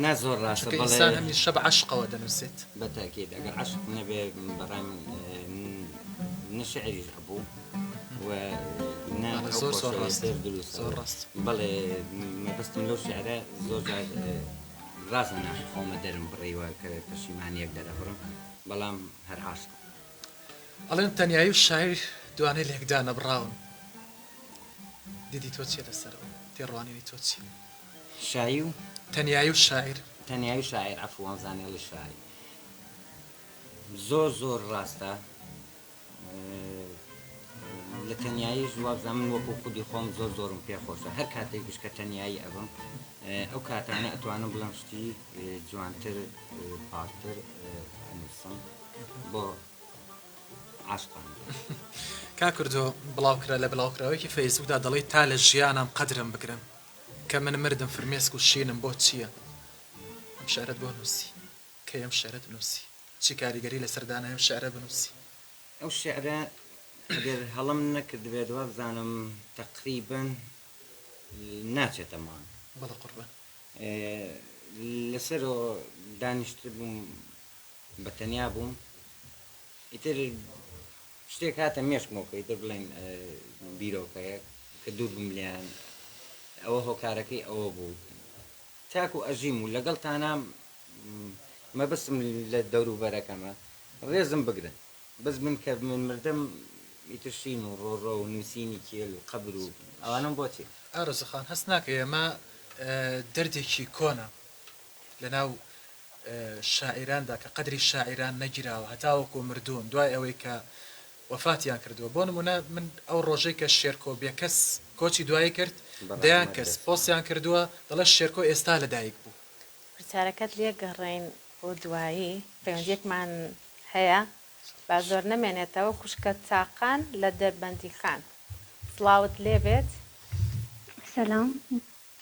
نا زۆر ڕاستە ئینسان هەمیشە بە عەشقەوە دەنووسێت بەتاکید ئەگەر عەشق نەبێ بەڕای من نەشعریش هەبوو زۆر ڕاست بەڵێ مەبەستم لەو شعرە زۆر ڕازە ناخۆمە دەرم بڕێوە کە پەشیمانیەک دەرەبڕم بەڵام هەر عاشق ئەڵێن تەنیایی و شاعیر دوانەی لێکدا نەبڕاون دیدی تۆ چیە لەسەرەوە تێڕوانینی تۆ چی شایی و تەنیایی و شاعیر تەنیایی شاعیر عەفوان زانێ لە شاعیر زۆر زۆر ڕاستە لە تەنیایی ژوابزان من وەکو خودی خۆم زۆر زۆرم پێخۆشە هەر کاتێکیش کە تەنیایی ئەبم ئەو کاتانە ئەتوانم بڵم شتی جوانتر پاکتر ئەنووسم بۆ عاشقان کاکردۆ بڵاوکرا لە بڵاوکراوەیەکی فەیسبوکدا دەڵی تا لە ژیانم قەدرم بگرن کە من مردم فرمێسک و شینم بۆ چییە؟ ئەم شعرت بۆ نووسی کە ئەم شعرت نووسی چی کاریگەری لە سەردانە ئەم شعرە بنووسی؟ ئەو شعرە ئەگەر هەڵم نەکردبێتەوە بزانم تقریبن ناچێتەمان بەڵە قوربان لەسەرەوە دانیشتر بووم بەتەنیا بووم ئیتر شتێک هاتە مێشکمەوەکە ئیتر بڵێن بیرۆکەیە کە دوور بووم لیان ئەوە هۆکارەکەی ئەوە بوو تاکو ئەژیم و لەگەڵ تانام مەبەستم لە دەوروبەرەکەمە ڕێزم بگرن بەس من کە من مردم ئیتر شین و ڕۆڕۆ و نووسینی کێل و قەبر و ئەوانم بۆچی ئارۆزەخان هەست ناکە ئێمە دەردێکی کۆنە لەناو شاعیراندا کە قەدری شاعیران نەگیراوە هەتاوەکو مردوون دوای ئەوەی کە وەفاتیان کردووە بۆ نمونە من ئەو ڕۆژەی کە شێرکۆ بێکەس کۆچی دوایی کرد دەیان کەس پۆستیان کردووە دەڵێ شێرکۆ ئێستا لەدایک بوو پرسیارەکەت لێ گەڕین بۆ دوایی پەیوەندیەکمان هەیە با زۆر نەمێنێتەوە خوشکە چاقان لە دەربەندی خان سڵاوت لێ بێت سلام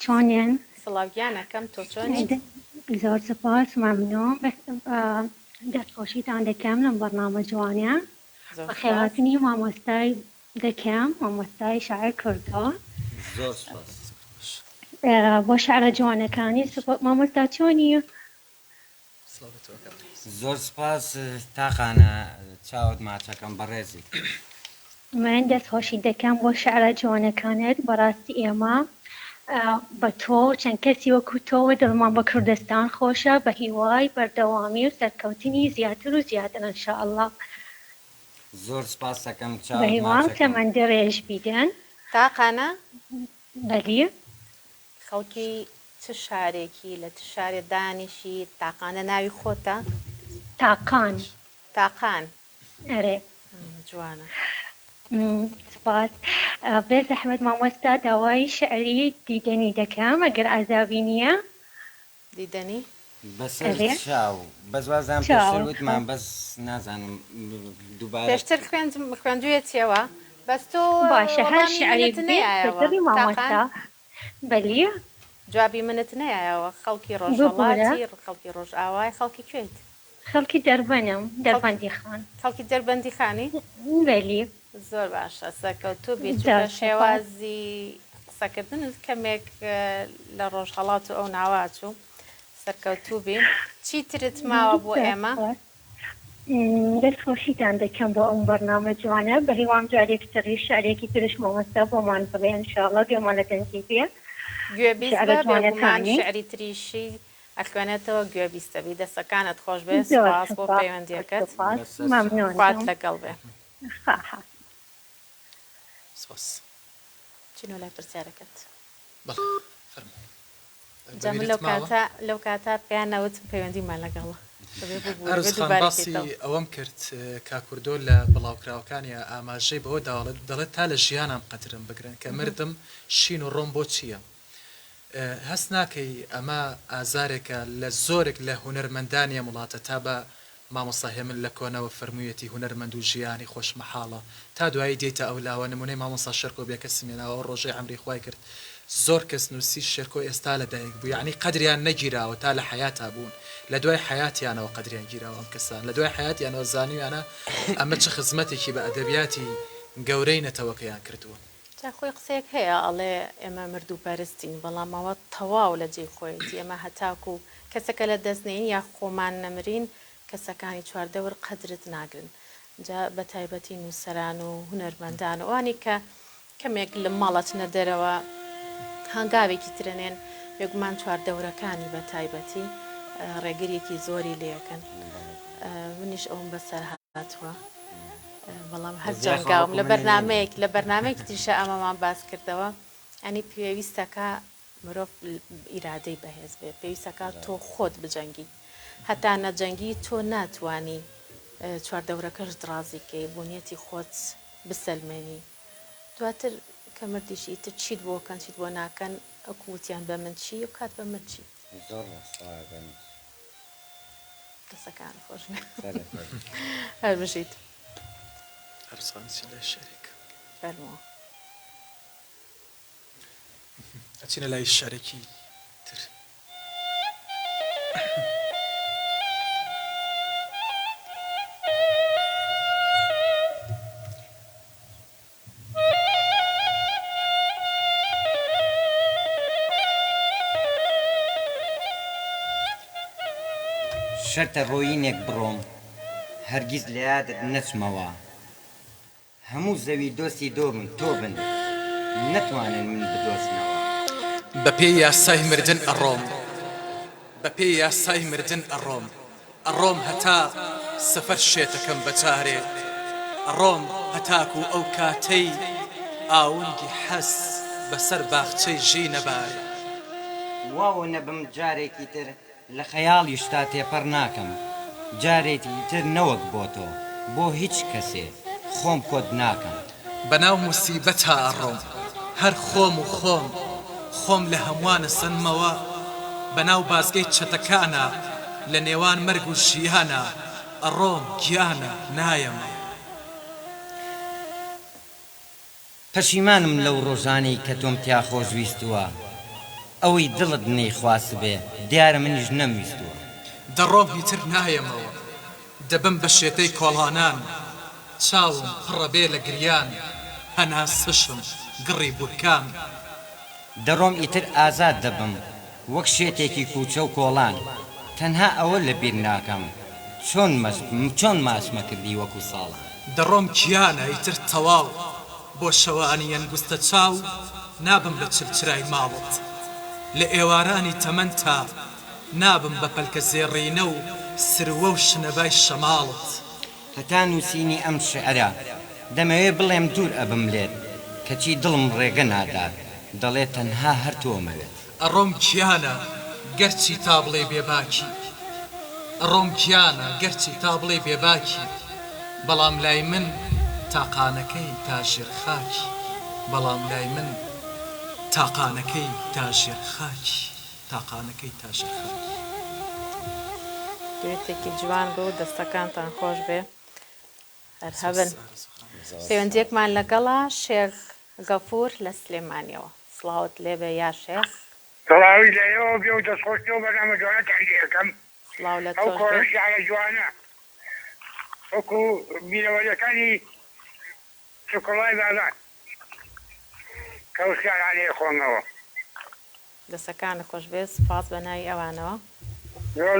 چۆنێن سڵاوگیانەکەم تۆ چۆنی زۆر سپاس مەمنۆم دەستخۆشیتان دەکەم لەم بەرنامە جوانە بە خێراتنی مامۆستای دەکەم مامۆستای شاعر کوردەوە زۆر سپاس بۆ شعرە جوانەکانی مامۆستا چۆنی زۆر سپاس تاقانە چاوت ماچەکەم بەڕێزی من دەستخۆشی دەکەم بۆ شعرە جوانەکانت بەڕاستی ئێمە بە تۆ چەند کەسی وەکو تۆوە دڵمان بە کوردستان خۆشە بە هیوای بەردەوامی و سەرکەوتنی زیاتر و زیاتر ئینشاءالله زۆر سپاس دەکەم بە هیوام تەمەندە ڕێژ بیدەن تاقانە بەلی خەڵکی چ شارێکی لە چ شارێ دانیشی تاقانە ناوی خۆتە تاقان تاقان ئەرێ جوانە سپاس بێ زەحمەت مامۆستا داوای شعری دیدەنی دەکەم ئەگەر ئازاوی نییە دیدەنی بەسەر چاو بەزوازان پێشتروتمان بەس نازانم دووبارە پێشتر خوێندوویەتیەوە بەس تۆ باشە هەر شعری بێ مامۆستا بەلی جوابی منت نایەوە خەڵکی ڕۆژهەڵاتی خەڵکی ڕۆژ ئاوای خەڵکی کوێیت خەڵکی دەربەنم دەربەندی خان خەڵکی دەربەندی خانی بەلی زۆر باشە سەرکەوتوو بێت شێوازی قسەکردن کەمێک لە ڕۆژهەڵات و ئەو ناواتوو سەرکەوتوو بین چیترت ماوە بۆ ئێمە دەستخۆشیتان دەکەم بۆ ئەم بەرنامە جوانە بە هیوام جارێک تری شارێکی ترش مامۆستا بۆمان بڵێ ئینشاءالله گوێمان لە دەنگی بێ گوێبیست بێگومان شعری تریشی ئەخوێنێتەوە گوێبیستەبی دەستەکانت خۆش بێ سپاس بۆ پەیوەندیەکەت خوات لەگەڵ بێ سپاس چینۆ لای پرسیارەکەت فەرموو لەو کاتا پێیانەوت پەیوەندیمان لەگەڵە ئەرزخان باسی ئەوەم کرد کاکوردۆ لە بڵاوکراوەکانی ئاماژەی بەوە دەڵێت تا لە ژیانم قەترم بگرن کە مردم شین و ڕۆم بۆ چییە؟ هەست ناکەی ئەمە ئازارێکە لە زۆرێک لە هونەرمەندانیە وڵاتە تا بە مامۆستا هێمن لە کۆنەوە فەرموویەتی هونەرمەند و ژیانی خۆشمەحاڵە تا دوایی دێتە ئەو لاوە نمونەی مامۆستا شێرکۆ بێکە سمێناوە ڕۆژەی عەمری خوای کرد زۆر کەس نووسی شێرکۆ ئێستا لەدایک بوو یعنی قەدریان نەگیراوە تا لە حیاتا بوون لە دوای حیاتیانەوە قەدریان گیراوە ئەم کەسان لە دوای حیاتیانەوە زانیویانە ئەمە چه خزمەتێکی بە ئەدەبیاتی گەورەی نەتەوەکەیان کردووە خۆی قسەیەک هەیە ئەڵێ ئێمە مردوو پەرستین بەڵامەوە تەواو لە جێی خۆیەتی ئێمە هەتاکو کەسەکە لە دەستنین یا خۆمان نەمرین کەسەکانی چواردەور قەدرت ناگرن جا بە تایبەتی نووسەران و هونەرمەندان و ئەوانی کە کەمێک لە ماڵەت نەدەرەوە هەنگاوێکی ترێنێن بێگومان چواردەورەکانی بە تایبەتی ڕێگریەکی زۆری لێەکەن منیش ئەوم بەسەر هاتووە بەڵام هەر جەنگاوم لە بەرنامەیەک تریشە ئەمەمان باس کردەوە ئەنی پێویستەکە مرۆڤ ئیرادەی بەهێز بێ پێویستەکە تۆ خۆت بجەنگی هەتا نەجەنگی تۆ ناتوانی چواردەورەکەش درازیکەی بۆنیەتی خۆت بسەلمێنی دواتر کە مردیشی ئیتر چیت بۆکەن چیت بۆ ناکەن ئەوکووتیان بە من چی و کات بە من چی دەستەکان خۆش هەر بژیت هەرسانسی لە شەرێک فەرمووە ئەچینە لای شارێکی تر. شەرتە ڕۆیینێک بڕۆم هەرگیز لە یادت نەچمەوە هەموو زەوی دۆستی دۆبن تۆ بن نەتوانن من بدۆستنەوە بە پێی یاسای مردن ئەڕۆم بە پێی یاسای مردن ئەڕۆم ئەڕۆم هەتا سەفەر شێتەکەم بەچارێ ئەڕۆم هەتاکو ئەو کاتەی ئاونگی حەس بەسەر باخچەی ژی نەبارێ واوە نەبم جارێکی تر لە خەیاڵیشتا تێپەڕ ناکەم جارێکی تر نەوەک بۆ تۆ بۆ هیچ کەسێ خۆم کۆت ناکەم بەناو موسیبەتا ئەڕۆم هەر خۆم و خۆم لە هەمووانە سنمەوە بەناو بازگەی چەتەکانە لە نێوان مەرگ و ژیانە ئەڕۆم گیانە نایەمە پەشیمانم لەو ڕۆژانەی کە تۆم تیا خۆشویستووە ئەوەی دڵت نەیخواست بێ دیارە منیش نەمویستووە دەڕۆم هیتر نایەمەوە دەبم بە شێتەی کۆڵانان چاوم پڕەبێ لە گریان هەنا سشم گڕی بورکان دەڕۆم ئیتر ئازاد دەبم وەک شێتێکی کوچە و کۆڵان تەنها ئەوە لە بیر ناکەم چۆن ماسمە کردی وەکو ساڵان دەڕۆم گیانە ئیتر تەواو بۆ شەوانی ئەنگوستە چاو نابم بە چرچرای ماڵت لە ئێوارانی تەمەن تا نابم بە پەلکە زێڕینە و سروە و شنەبای شەماڵت هەتا نووسینی ئەم شعرە دەمەوێ بڵێم دوور ئەبم لێت کەچی دڵم ڕێگە نادات دەڵێت تەنها هەر تۆمەوێت ئەڕۆم گیانە گەرچی تا بڵێ بێباکی ئەڕۆم گیانە گەرچی تا بڵێ بێباکی بەڵام لای من تاقانەکەی تاژێر خاکی بەڵام لای من تاقانەکەی تاژێر خاکی تاقانەکەی تاژێر خاکی دوێتێکی جوان بوو دەستەکانتان خۆش بێ هەر هەبن پەیوەندیەکمان لەگەڵا شێخ گەفور لە سلێمانیەوە سڵاوت لێبێ یا شێخ سڵاوی لەیەوە بێ و دەستخۆشتەوە بەنامە جوانەتان لێەکەم سڵاو لە ئەو تۆش بێ کۆڕشیانە جوانە وەکو بیرەوەریەکانی شکڵای بازان کە وشیان لێ خۆنەوە دەستەکانە خۆش بێ سپاس بە ناوی ئەوانەوە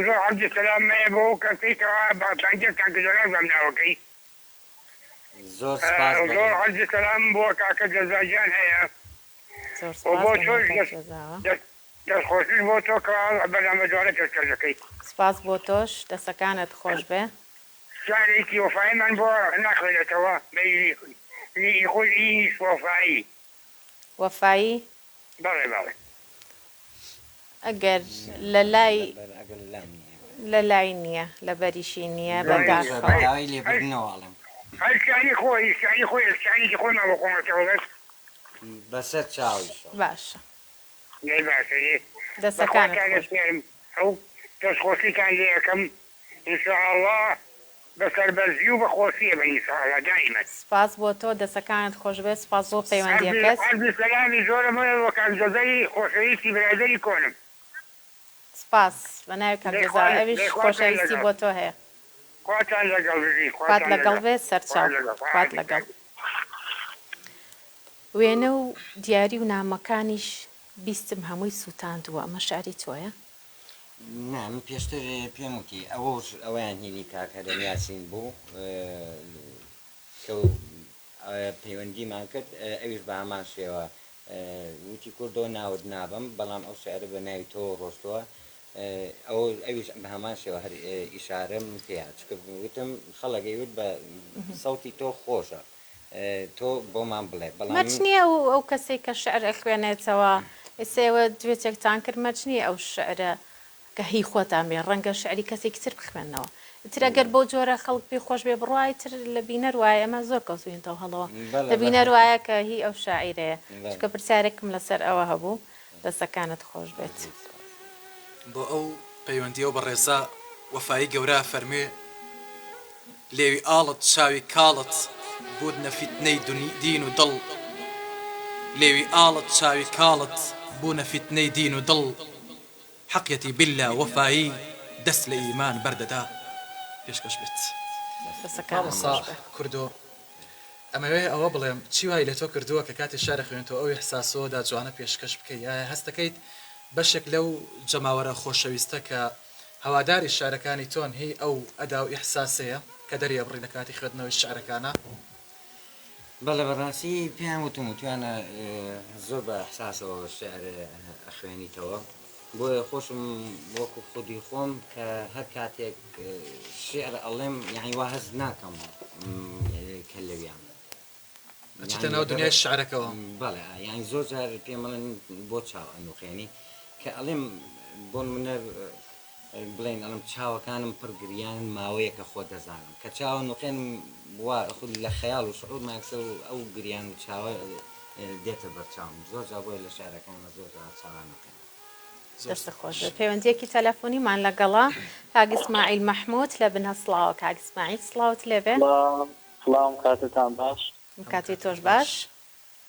زۆر عەبدولسەلام مەیە بۆ کەسێکەوە بەتانگێتان کە زۆر نازام ناوەکەی زۆر سپاس زۆر عەبدولسەلام بۆ کاکە جەزاجیان هەیە زۆر و بۆ سپاس تۆش جێزاوە دەستخۆشیش بۆ تۆ کە بەنامە جوانە پێشکەش دەکەی سپاس بۆ تۆش دەستەکانت خۆش بێ شارێکی وەفایمان بۆ ناخوێنێتەوە بەیری خۆی ئینیش وەفایی وەفایی بەڵێ بەڵێ ئەگەر لە لای نییە لە بەریشی نییە بەداخەوە بەداوای لێبوردنەوەڵم هەر شانی شانی خۆی ناوە خۆمەتەوە بەس بەسەر چاویش باشە لێ باشە دەستەکانت خۆش دەستێرم ئەو دەستخۆشیتان لێ یەکەم ئینشاءالله بەسەربەرزی و بەخۆشیە بە ئینشاءالله دائیمەن سپاس بۆ تۆ دەستەکانت خۆش بێ سپاس بۆ پەیوەندیەکەت عەبدولسەلامی زۆرمە وە کاکجەزەی خۆشەویستی برادەری کۆنم سپاس بە ناوی کاکجەزا ئەویش خۆشەویستی بۆ تۆ هەیە خواتان لەگەڵ بژی خوات لەگەڵ بێ سەرچاو خوات لەگەڵ وێنە و دیاری و نامەکانیش بیستم هەمووی سووتاندووە ئەمە شاری تۆیە نا من پێشتر پێم وتی ئەویان هینی کاکەدەم یاسین بوو کە پەیوەندیمان کرد ئەویش بە هەمان شێوە وتی کوردۆ ناود نابم بەڵام ئەو شعرە بە ناوی تۆ ڕۆشتووە ئەویش بە هەمان شێوە هەر ئیشارەم تێیا چکە وتم خەڵەکەی وت بە سەوتی تۆ خۆشە تۆ بۆمان بڵێ بەڵام مەچ نییە و ئەو کەسێک کە شعر ئەخوێنێتەوە ئێسێوە دوێتێکتان کرد مەچ نییە ئەو شعرە کە هی خۆتان بێ ڕەنگە شعری کەسێکی تر بخوێنەوە تر ئەگەر بۆ جۆرە خەڵک پێی خۆش بێ بڕوای تر لە بینەر وایە ئەمە زۆر کەوتوینەوە هەڵەوە لە بینەر وایە کە هی ئەو شاعیرەیە چکە پرسیارێکم لەسەر ئەوە هەبوو دەستەکانت خۆش بێت بۆ ئەو پەیوەندیەوە بە ڕێزا وەفایی گەورە فەرموێ لێوی ئاڵت چاوی کاڵت بودنە فیتنەی دین و دڵ لێوی ئاڵت چاوی کاڵت بوونە فیتنەی دین و دڵ حەقیەتی بالله وەفایی دەست لە ئیمان بەردەدا پێشکەش بێت مامۆستا کوردۆ ئەمەوێ ئەوە بڵێم چی وای لە تۆ کردووە کە کاتی شارە خوێنێتەوە ئەو ئیحساسەوەدا جوانە پێشکەش بکەیت یایە هەست دەکەیت بەشێک لەو جەماوەرە خۆشەویستە کە هەواداری شارەکانی تۆن هی ئەو ئەدا و ئیحساسەیە کە دەریە بڕی لە کاتی خوێندنەوەی شعرەکانە بەڵێ بەڕاستی پێیان وتم توانە زۆر بە ئەحساسەوە شعر ئەخوێنیتەوە بۆیە خۆشم وەکو خودی خۆم کە هەر کاتێک شعر ئەڵێم یعنی وا هەست ناکەم کە لەویان ئەچێتە ناو دنیای شعرەکەەوە بەڵێ یعنی زۆر جار پێمەڵێن بۆ چاو ئەنوخێنی کە ئەڵێم بۆ منەر بڵێن ئەڵم چاوەکانم پڕ گریان ماوەیە کە خۆ دەزانم کە چاوە نوقێن خود لە خەیاڵ و شعور ماکسە و ئەو گریان و چاوە دێتە بەرچاوم زۆر جا بۆیە لە شارەکانە زۆر چاوان نوقێن دەستە خۆش پەیوەندیەکی تەلەفۆنیمان لەگەڵا کاک ئیسماعیل مەحموود لە بنەسڵاوە کاک ئیسماعیل سڵاوت لێبێ سڵام کاتتان باش کاتی تۆش باش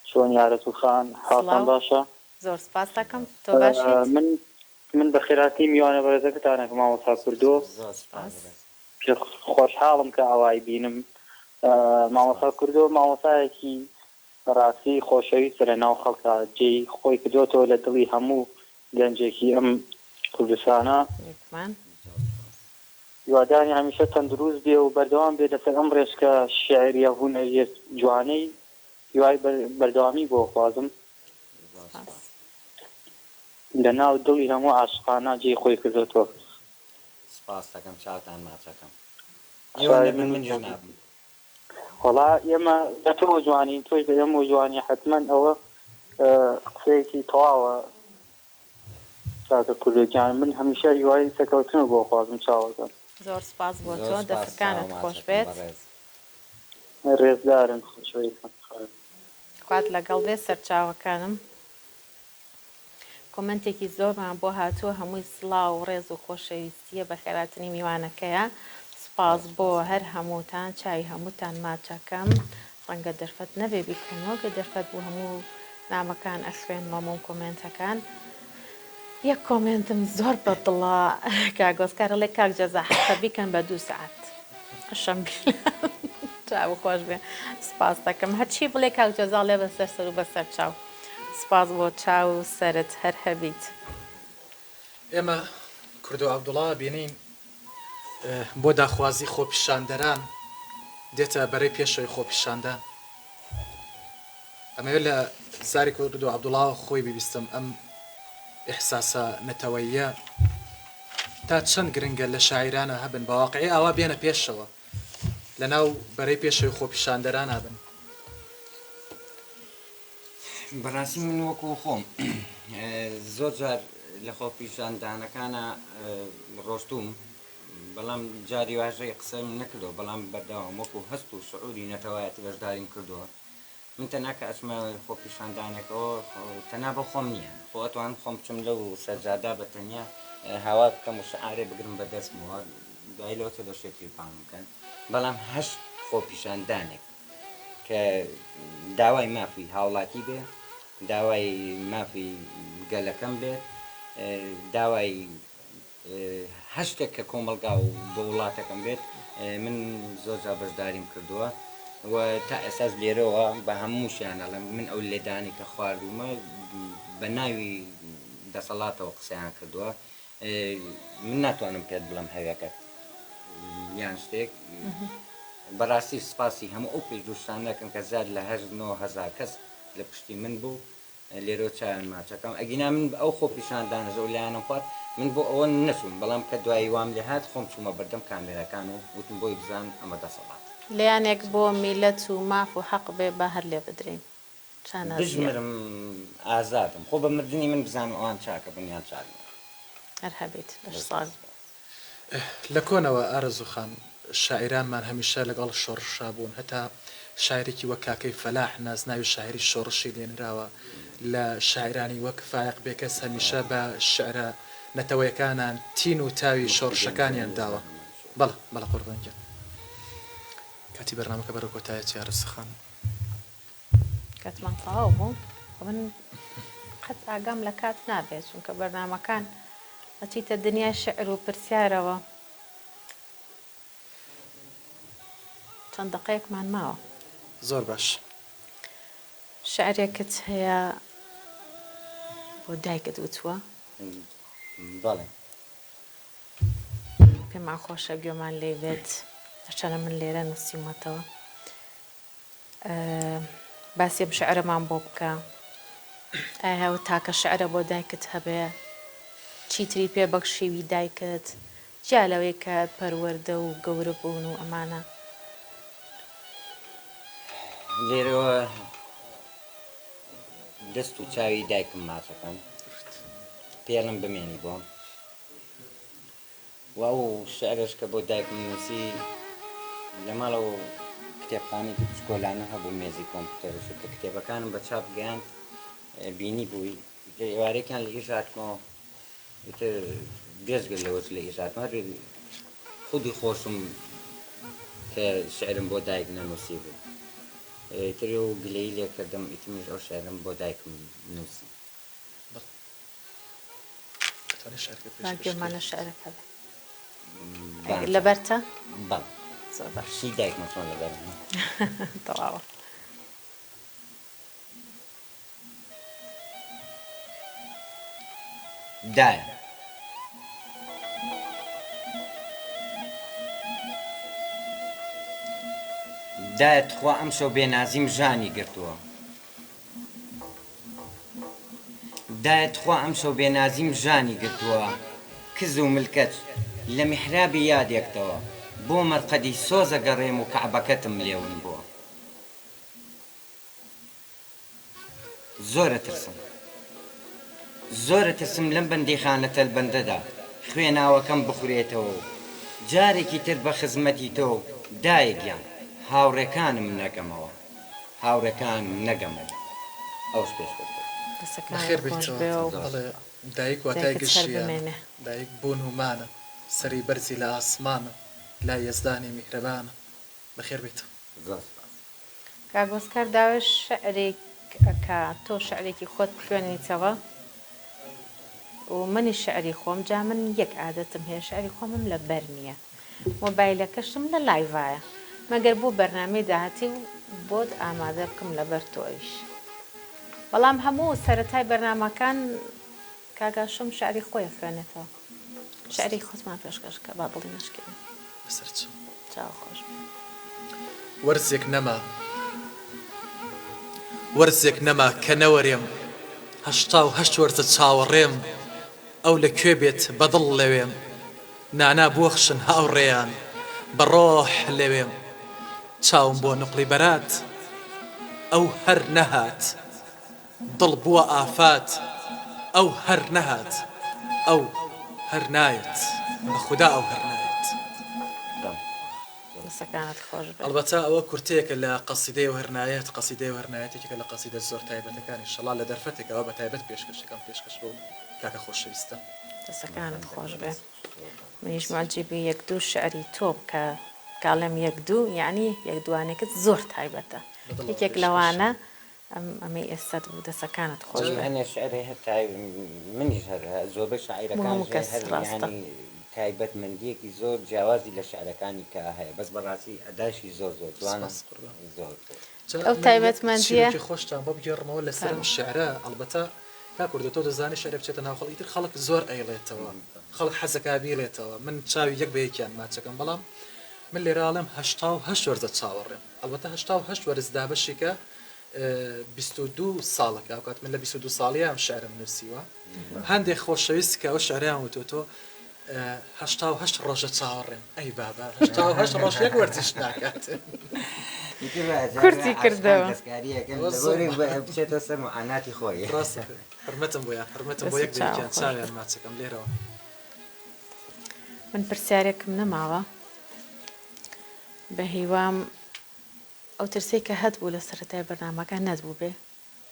چۆن یارەت و خان حاڵتان باشە زۆر سپاس دەکەم تۆ باشیت من بە خێراتی میوانە بەڕێزەکەتانێک مامۆستا کوردۆ خۆشحاڵم کە ئەوای بینم مامۆستا کوردۆ مامۆسایەکی بەڕاستی خۆشەویستە لە ناو خەڵکە جێی خۆی کردوتەوە لە دڵی هەموو گەنجێکی ئەم کوردستانە هیواداری هەمیشە تەندروست بێ و بەردەوام بێ لەسەر ئەم ڕێژکە شێعریە هونەریە جوانەی هیوای بەردەوامی بۆ خوازم لە ناو دڵی هەموو عاشقانە جێی خۆی کردوتەوە سپاس دەکەم چاوتان ماچەکەم وەڵا ئێمە لە تۆ جوانین تۆش بە ئێمە جوانی حتمەن ئەوە قسەیەکی تەواوە چاکە کوردەکان من هەمیشە هیوای سەکەوتنە بۆ خوازم چاوەکەم زۆر سپاس بۆ تۆ دەستەکانت خۆش بێت ڕێزدارن خۆشەویستم خوات لەگەڵ بێ سەرچاوەکانم کۆمنتێکی زۆرمان بۆ هاتووە هەمووی سڵاو و ڕێز و خۆشەویستیە بە خێراتنی میوانەکەیە سپاس بۆ هەر هەمووتان چای هەمووتان ماچەکەم ڕەنگە دەرفەت نەبێ بیکەنەوە کە دەرفەت بوو هەموو نامەکان ئەخوێنمەوە و کۆمنتەکان یەک کۆمنتم زۆر بەدڵە کاگۆزکارەڵێ کاک جەزا حەقە بیکەن بە 2 سەعات شەم چاو خۆش بێ سپاس دەکەم هەرچی بڵێ کاک جەزا لێ بەسەر سەر و بەسەر چاو سپاس بۆ چاو و سەرت هەر هەبیت ئێمە کوردۆ عەبدوڵڵا بینین بۆ داخوازی خۆپیشاندەران دێتە بەرەی پێشەوەی خۆپیشاندان ئەمەوێت لە زاری کوردۆ عەبدوڵڵا خۆی بیبیستم ئەم ئیحساسە نەتەوەییە تا چەند گرنگە لە شاعیرانە هەبن بەواقعی ئاوا بێنە پێشەوە لە ناو بەرەی پێشەوەی خۆپیشاندەران هەبن بەڕاستی من وەکو خۆم زۆر جار لە خۆپیشاندانەکانە ڕۆشتوم بەڵام جاری واژەی قسەم نەکردەوە بەڵام بەردەوام وەکو هەست و شعوری نەتەوایەتی بەشداریم کردووە من تەنها کە ئەچمە خۆپیشاندانێکەوە تەنها بە خۆم نییە خۆ ئەتوان خۆم بچم لەو سەرجادا بە تەنیا هاوا بکەم و شعارێ بگرم بە دەستمەوە دوای لەوە دەشێتی پام بکەن بەڵام هەشت خۆپیشاندانێک کە داوای مافی هاوڵاتی بێ داوای مافی گەلەکەم بێت داوای هەشتێک کە کۆمەلگا و بە وڵاتەکەم بێت من زۆر جا بەشداریم کردووە و تا ئێساس لێرەوە بە هەمووشیانە من ئەو لێدانی کە خواردومە بە ناوی دەسەڵاتەوە قسەیان کردووە من ناتوانم پێت بڵم هەوێکەت یان شتێک بەڕاستی سپاسی هەموو ئەو پێش دووشتان نەکەم کە زیاد لە 9,000 کەس لە پشتی من بوو لێرۆ چیان ماچەکەم ئەگینا من ئەو خۆپیشاندانە زۆر لایەنم خوارد من بۆ ئەوە نەچوم بەڵام کە دوایی وام لێ هات خۆم چوومە بەردەم کامێرەکان و وتم بۆی بزان ئەمە دەسەڵات لەیانێک بۆ میلەت و ماف و حەق بێ بە هەر لێ بدرین بژمرم ئازادم خۆ بە مردنی من بزانم ئەوان چاکە بنیان چاک هەر هەبێت لەش ساڵ لە کۆنەوە ئارەزوو خان شاعیرانمان هەمیشە لەگەڵ شۆڕشا بوون هەتا شاعرێکی وەک کاکەی فەلاح نازناوی شاعری شۆڕشی لێنراوە لە شاعرانی وەک فایق بێکەس هەمیشە بە شعرە نەتەوەیەکانان تین و تاوی شۆڕشەکانیان داوە بەڵە قوربانکە کاتی بەرنامەکە بەرەو کۆتایەتی عەرزخان کاتمان تەواو بوو من قەت ئاگام لە کات نابێت چونکە بەرنامەکان ئەچیتە دنیای شعر و پرسیارەوە چەند دقەیەکمان ماوە زۆر باش شعرێکت هەیە بۆ دایکت وتووە بەڵێ پێمان خۆشە گوێمان لێ بێت هەرچەنە من لێرە نووسیمەتەوە باسی ئەم شعرەمان بۆ بکە ئایا هەوت تاکە شعرە بۆ دایکت هەبێ چیتری پێ بەخشیوی دایکت جا لەوەی کە پەروەردە و گەورە بوون و ئەمانە لێرەوە دەست و چاوی دایکم ماچەکەم پێڵم بمێنی بۆم و شعرش کە بۆ دایکم نووسی لە ماڵەوە کتێبخانێکی بچکۆلانە هەبوو مێزی کۆمپیوتەرش کە کتێبەکانم بە چاپ گەیاند بینی بووی ئێوارێکیان لە ئیژاتمەوە بێزگە لەوەش لە ئیژاتمە خودی خۆشم کە شعرم بۆ دایک نەنووسی بوو تری و گلەی لێ کردم ئیتمیش ئەو شعرم بۆ دایکم نووسی گوێمانە شعرەکە لەبەرتە بەڵ زۆر باش شی دایکمە چۆن لەبەر تەواوە دایە دایەت خوا ئەم شەو بێنازیم ژانی گرتووە دایەت خوا ئەم شەو بێنازیم ژانی گرتووە کز و ملکەت لە میحرابی یادێکتەوە بۆ مەرقەدی سۆزە گەڕێم و کەعبەکەتم لێون بووە زۆرە ترسم لەم بەندیخانە تەلبەندەدا خوێناوەکەم بخورێتەوە جارێکی تر بە خزمەتی تۆ دایەکیان هاوڕێکانم نەگەمەوە ئەوش پێش خێر بیتەوە بەڵێ دایک واتای گشتیان دایک بوون ومانە سەری بەرزی لە ئاسمانە لا یەزدانی میهرەبانە بەخێر بیتەوە کاگۆسکار داوای شعرێک ئەکا تۆ شعرێکی خۆت بخوێنیتەوە و منی شعری خۆم جا من یەک عادەتم هەیە شعری خۆمم لە بەر نییە مۆبایلەکەشم لە لایڤایە مەگەر بوو بەرنامەی داهاتی و بۆت ئامادە بکەم لەبەر تۆیش بەڵام هەموو سەرەتای بەرنامەکان کاگاشم شعری خۆی خوێنێتەوە شعری خۆتمان پێشکەشکە با بڵی نشکێن بەسەر چاو خۆش وەرزێک نەما کە نەوەرێم هەشتا و هەشت وەرزە چاوەڕێم ئەو لەکوێ بێت بەدڵ لەوێم نانا بۆخشن هاوڕێیان بە ڕۆح لەوێم چاوم بۆ نقلی بەرات ئەو هەر نەهات دڵ بووە ئافات ئەو هەر نەهات ئەو هەر نایەت بە خودا ئەو هەر نایەت ئەلبەتە ئەوە کورتەیەکە لە قەسیدەی وهرنایەت قەسیدەی وهرنایەتێکێکە لە قەسیدە زۆر تایبەتەکانی شەڵا لە دەرفەتێکەوە بە تایبەت پێشکەشەکەم پێشکەش بوو کاکە خۆشەویستە دەستەکانت خۆش بێ منیش معجبی یەک دوو شعری تۆ بکە کاڵێم یەک دوو یعنی یەک دوانێکت زۆر تایبەتە یەکێک لەوانە ئەمەی ئێستت بوو دەستەکانت خۆش بێ شعری هەتای منیش زۆربەی شاعیرەکان تایبەتمەندیەکی زۆر جیاوازی لە شعرەکانی کە هەیە بەس بەڕاستی ئەداشی زۆر جوانە ئەو تایبەتمەندیە خۆشتان بۆ بگێڕمەوە لەسەرم شعرە ئەلبەتە کا کوردە تۆ دەزانێت شعر بچێتە ناو خەڵکی تر خەڵک زۆر ئەیڵێتەوە خەڵک حەزەکە بیڵێتەوە من چاوی یەک بە یەکیان ماچەکەم بەڵام من لێراڵم هەشتا و هەشت وەرزە چاوەڕێم ئەلبەتە هەشتا و هەشت وەرز دابەشێکە 22 ساڵەکە ئەوکات من لە 22 ساڵیان شعرم نووسیوە هەندێک خۆشەویست کە ئەو شعریان وتۆ تۆ هەشتا و هەشت ڕۆژە چاوەڕێم ئەی بابا هەشتا و هەشت ڕۆژ یەک وەرزش ناکات کورتی کردەوە بچێتە سەر معاناتی خۆی حرمەتم بۆ یەک دەکیان چاویان ماچەکەم لێرەوە من پرسیارێکم نەماوە بە هیوام ئەو ترسەی کە هەت بوو لە سەرەتای بەرنامەکان نەتبوو بێ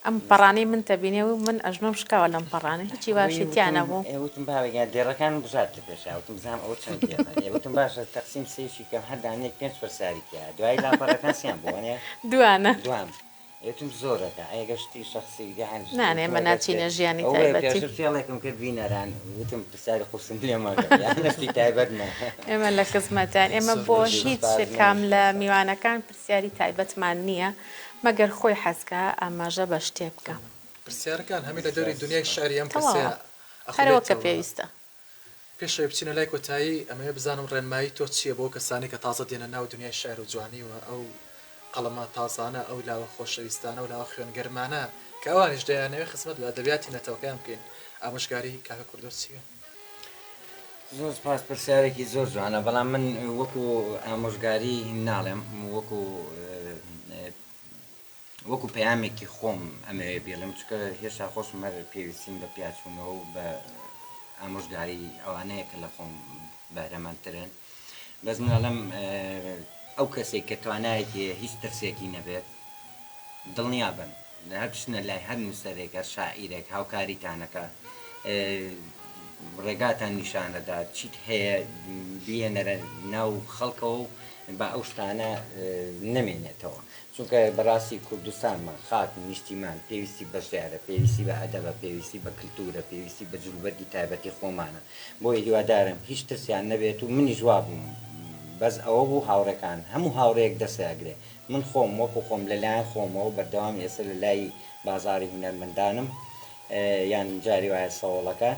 ئەم پەڕانەی من تەبینێ و من ئەژنۆم شکاوە لەم پەڕانە هیچی باشی تیانە بوو. وتم باوەگیان دێڕەکان بژات لە پێشا وتم بزانام ئەو چەند وتم باشە تەقسیم سێشی کەم هەردانێک 5 پەرساریکە دوای لاپەڕەکان سیان بووانێ دوانە دوام وتم زۆرەکە ئەگە شتی شخصی نانێ مە ناچینە ژیانی تایبەتی فێڵێکم کرد بینەران وتم پرسیاری قورسم لێمەگەستی تایبەتمە ئێمە لە خزمەتان ئێمە بۆ هیچ کام لە میوانەکان پرسیاری تایبەتمان نییە مەگەر خۆی حەزکە ئاماژە بە شتێ بکە پرسیارەکان هەمی لە دەوری دنیای شاری ئەم پرسیە هەرەوە کە پێویستە پێشەوەی بچینە لای کۆتایی ئەمەوێ بزانم ڕێنمایی تۆ چییە بۆ کەسانی کە تازە دێنە ناو دنیای شار و جوانیوە ئەو قەڵەمە تازانە ئەو لاوە خۆشەویستانە و لاوە خوێنگەرمانە کە ئەوانیش دەیانەوێ خزمەت بە ئەدەبیاتی نەتەوەکەیان بکەین ئامۆژگاری کاکە کوردۆر چییە؟ زۆر سپاس پرسیارێکی زۆر جوانە بەڵام من وەکو ئامۆژگاری ناڵێم وەکو پەیامێکی خۆم ئەمەوێ بێڵم چکە هێشتا خۆشم هەر پێویستیم بە پیاچوونەوە و بە ئامۆژگاری ئەوانەیە کە لە خۆم بەهرەمەندترن بەس منەڵم ئەو کەسێک کە توانایەتی هیچ ترسێکی نەبێت دڵنیا بن لە هەر بچنە لای هەر نووسەرێک هەر شاعیرێک هاوکاریتانەکە ڕێگاتان نیشانەدا چیت هەیە بێنەرە ناو خەڵکەوە و بە ئەو شتانە نەمێنێتەوە چونکە بەڕاستی کوردستانمان خاک نیشتیمان پێویستی بە ژیارە پێویستی بە ئەدەبە پێویستی بە کللتورە پێویستی بە جلوبەرگی تایبەتی خۆمانە بۆی هیوادارم هیچ ترسیان نەبێت و منی جواب بووم بەس ئەوە بوو هاوڕێکان هەموو هاوڕێک دەسەگرێ من خۆم وەکو خۆم لەلایەن خۆمەوە بەردەوام ئێستا لە لای بازاری هونەرمەندانم یان جاری وایە سەوڵەکە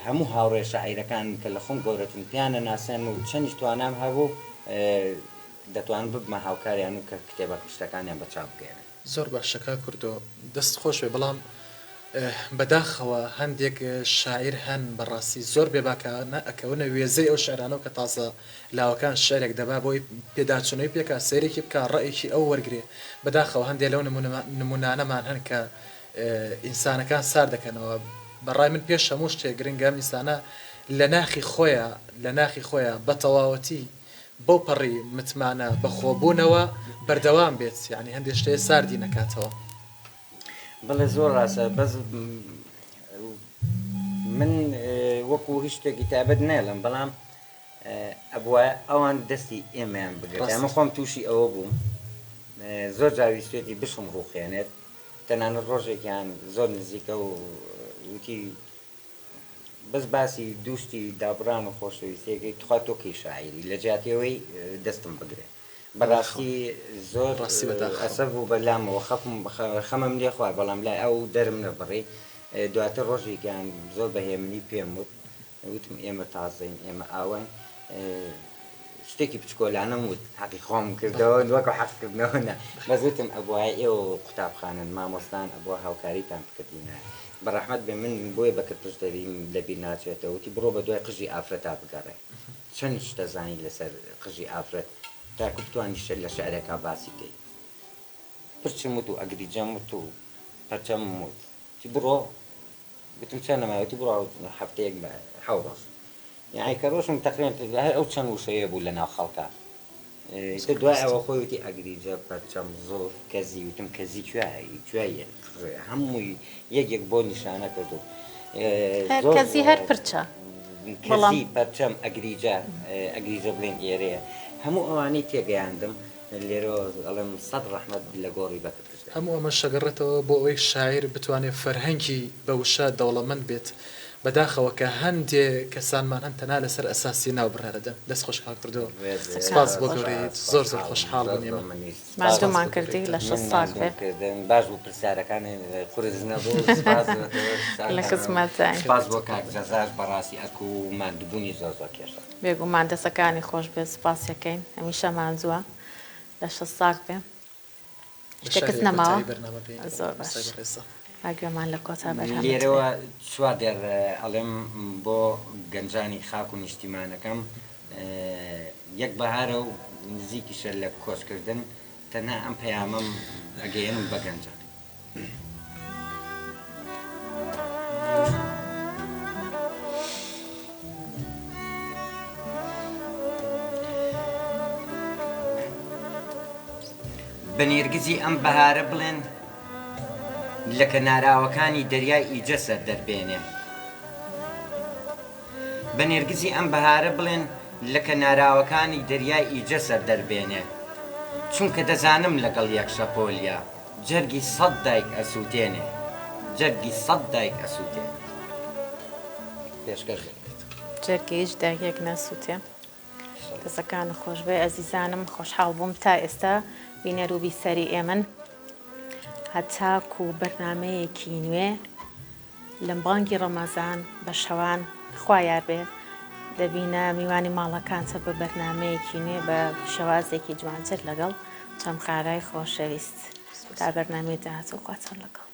هەموو هاوڕێ شاعیرەکان کە لە خۆم گەورەتم پیانە ناسێن و چەندیش توانام هەبوو دەتوان ببمە هاوکاریان و کە کتێبە شتەکانیان بەچاو بگەێنن زۆر باشەکە کوردۆ دەست خۆش بێ بەڵام بەداخەوە هەندێک شاعیر هەن بەڕاستی زۆر بێباکانە ئەکەونە وێزەی ئەو شعرانەوە کە تازە لاوەکان شعرێک دەبا بۆی پێداچوونەوەی پێکا سەیرێکی بکە ڕێیەکی ئەو وەرگێ بەداخەوە هەندێک لەو نمونانەمان هەن کە ئینسانەکان سار دەکەنەوە بەڕای من پێش هەموو شتێک گرنگە ئینسانە لە ناخی خۆیە بە تەواوەتی بەو پەڕی متمانە بەخۆبوونەوە بەردەوام بێت یعنی هەندێک شتەیە ساردی نەکاتەوە بەڵێ زۆر ڕاستە بەس من وەکو هیچ شتێکی تایبەت نێڵم بەڵام ئەبووە ئەوان دەستی ئێمەیان بگرێت ئەمە خۆم تووشی ئەوە بووم زۆر جاویستێتی بشم ڕوخێنێت تەنانەت ڕۆژێکیان زۆر نزیکە و وتی بەس باسی دووشتی دابران و خۆشەویستەکەی توخوا تۆکەی شاعیری لە جیاتەوەی دەستم بگرێت بەڕاستی زۆر ئەسەب و بەلامەوە خەمم لێ خوار بەڵام لای ئەو دەرم نەبڕێ دواتر ڕۆژێکیان زۆر بەهێمنی پێم وت وتم ئێمە تازەین ئێمە ئاوەن شتێکی بچکۆلانم وت حەقی خۆم کردەوە وەکو حەقکردنەوەە بەزوتم ئەبووای ئێوە قوتابخانن مامۆستان ئەبووە هاوکاریتان بکردینە بەڕەحمەت بێ من بۆیە بەکرد پشتەری لەبیر ناچێتەوە وتی بڕۆ بە دوای قژی ئافرەتا بگەڕێ چەند شتە زانی لەسەر قژی ئافرەت تاکو بتوانی شت لە شعرێکا باسی بکەی پرچم وت و ئەگریجەم وت و پەرچەم وت تی بڕۆ گوتم چەند نەماوەتی بڕۆ هەفتەیەک بە حەو ڕۆژ یعنی کە ڕۆژم تەقریبا ئەو چەند وشەیە بوو لە ناو خەڵکە دوای ئەوە خۆی وتی ئەگریجە پەرچەم زۆر کەزی وتم کەزی کوێیە هەمووی یەکێک بۆ نیشانە کردو کەزی هەر پرچە کەزی پەرچەم ئەگریجە بڵێن ئێرەیە هەموو ئەوانەی تێگەیاندم لێرە ئەڵێم سەد ڕەحمەت لە گۆڕی بەکرد هەموو ئەمە شەگەڕێتەوە بۆ ئەوەی شاعیر بتوانێت فەرهەنگی بە وشە دەوڵەمەند بێت بەداخەوە کە هەندێک کەسانمان هەن تەنا لەسەر ئەساسی ناو بڕارەدە دەست خۆشحاڵ کردەوە سپاس بۆ گەورەیت زۆر خۆشحاڵ بوون مادومان کردی لە 6 ساڵ باش بوو پرسیارەکانی قورس نەبوو لە خزمەتتان سپاس بۆ کاک جەزاش بەڕاستی ئەکو و ماندووبوونی زۆر کێشە بێگومان دەسەکانی خۆش بێت سپاسەکەین هەمیشە مانزووە لە 6 ساڵ بێ شتێکت نەماوە زۆر باش ئاگوێمان لە کۆتا بەرهەمێت لێرەوە چوادێر ئەڵێم بۆ گەنجانی خاک و نیشتیمانەکەم یەک بەهارە و نزیکیشە لە کۆچکردن تەنها ئەم پەیامەم ئەگەیەنم بە گەنجان بە نێرگزی ئەم بەهارە بڵێن لە کەناراوەکانی دەریای ئیجە سەر دەربێنێ. بە نێرگزی ئەم بەهارە بڵێن لە کەناراوەکانی دەریای ئیجە سەر دەربێنێ، چونکە دەزانم لەگەڵ یەک شەپۆلیا جەرگی 100 دایک ئەسووتێنێ، جەرگی 100 دایک ئەسووتێنێ. پێشکەش جەرگیش دایەک نەسووتێ. دەستەکان خۆش بێ ئەزیزانم، خۆشحاڵ بووم تا ئێستا بینەر و بیسەری ئێمن هەتاکو و بەرنمەیەکی نوێ لە بانگی ڕەمەزان بە شەوان خوا یار بێ دەبینە میوانی ماڵەکانتە بە بەرنمەیەکی نوێ بە شێوازێکی جوانتر لەگەڵ چەند خارای خۆشەویست تا بەرنامەی داهاتوو خواتان لەگەڵ.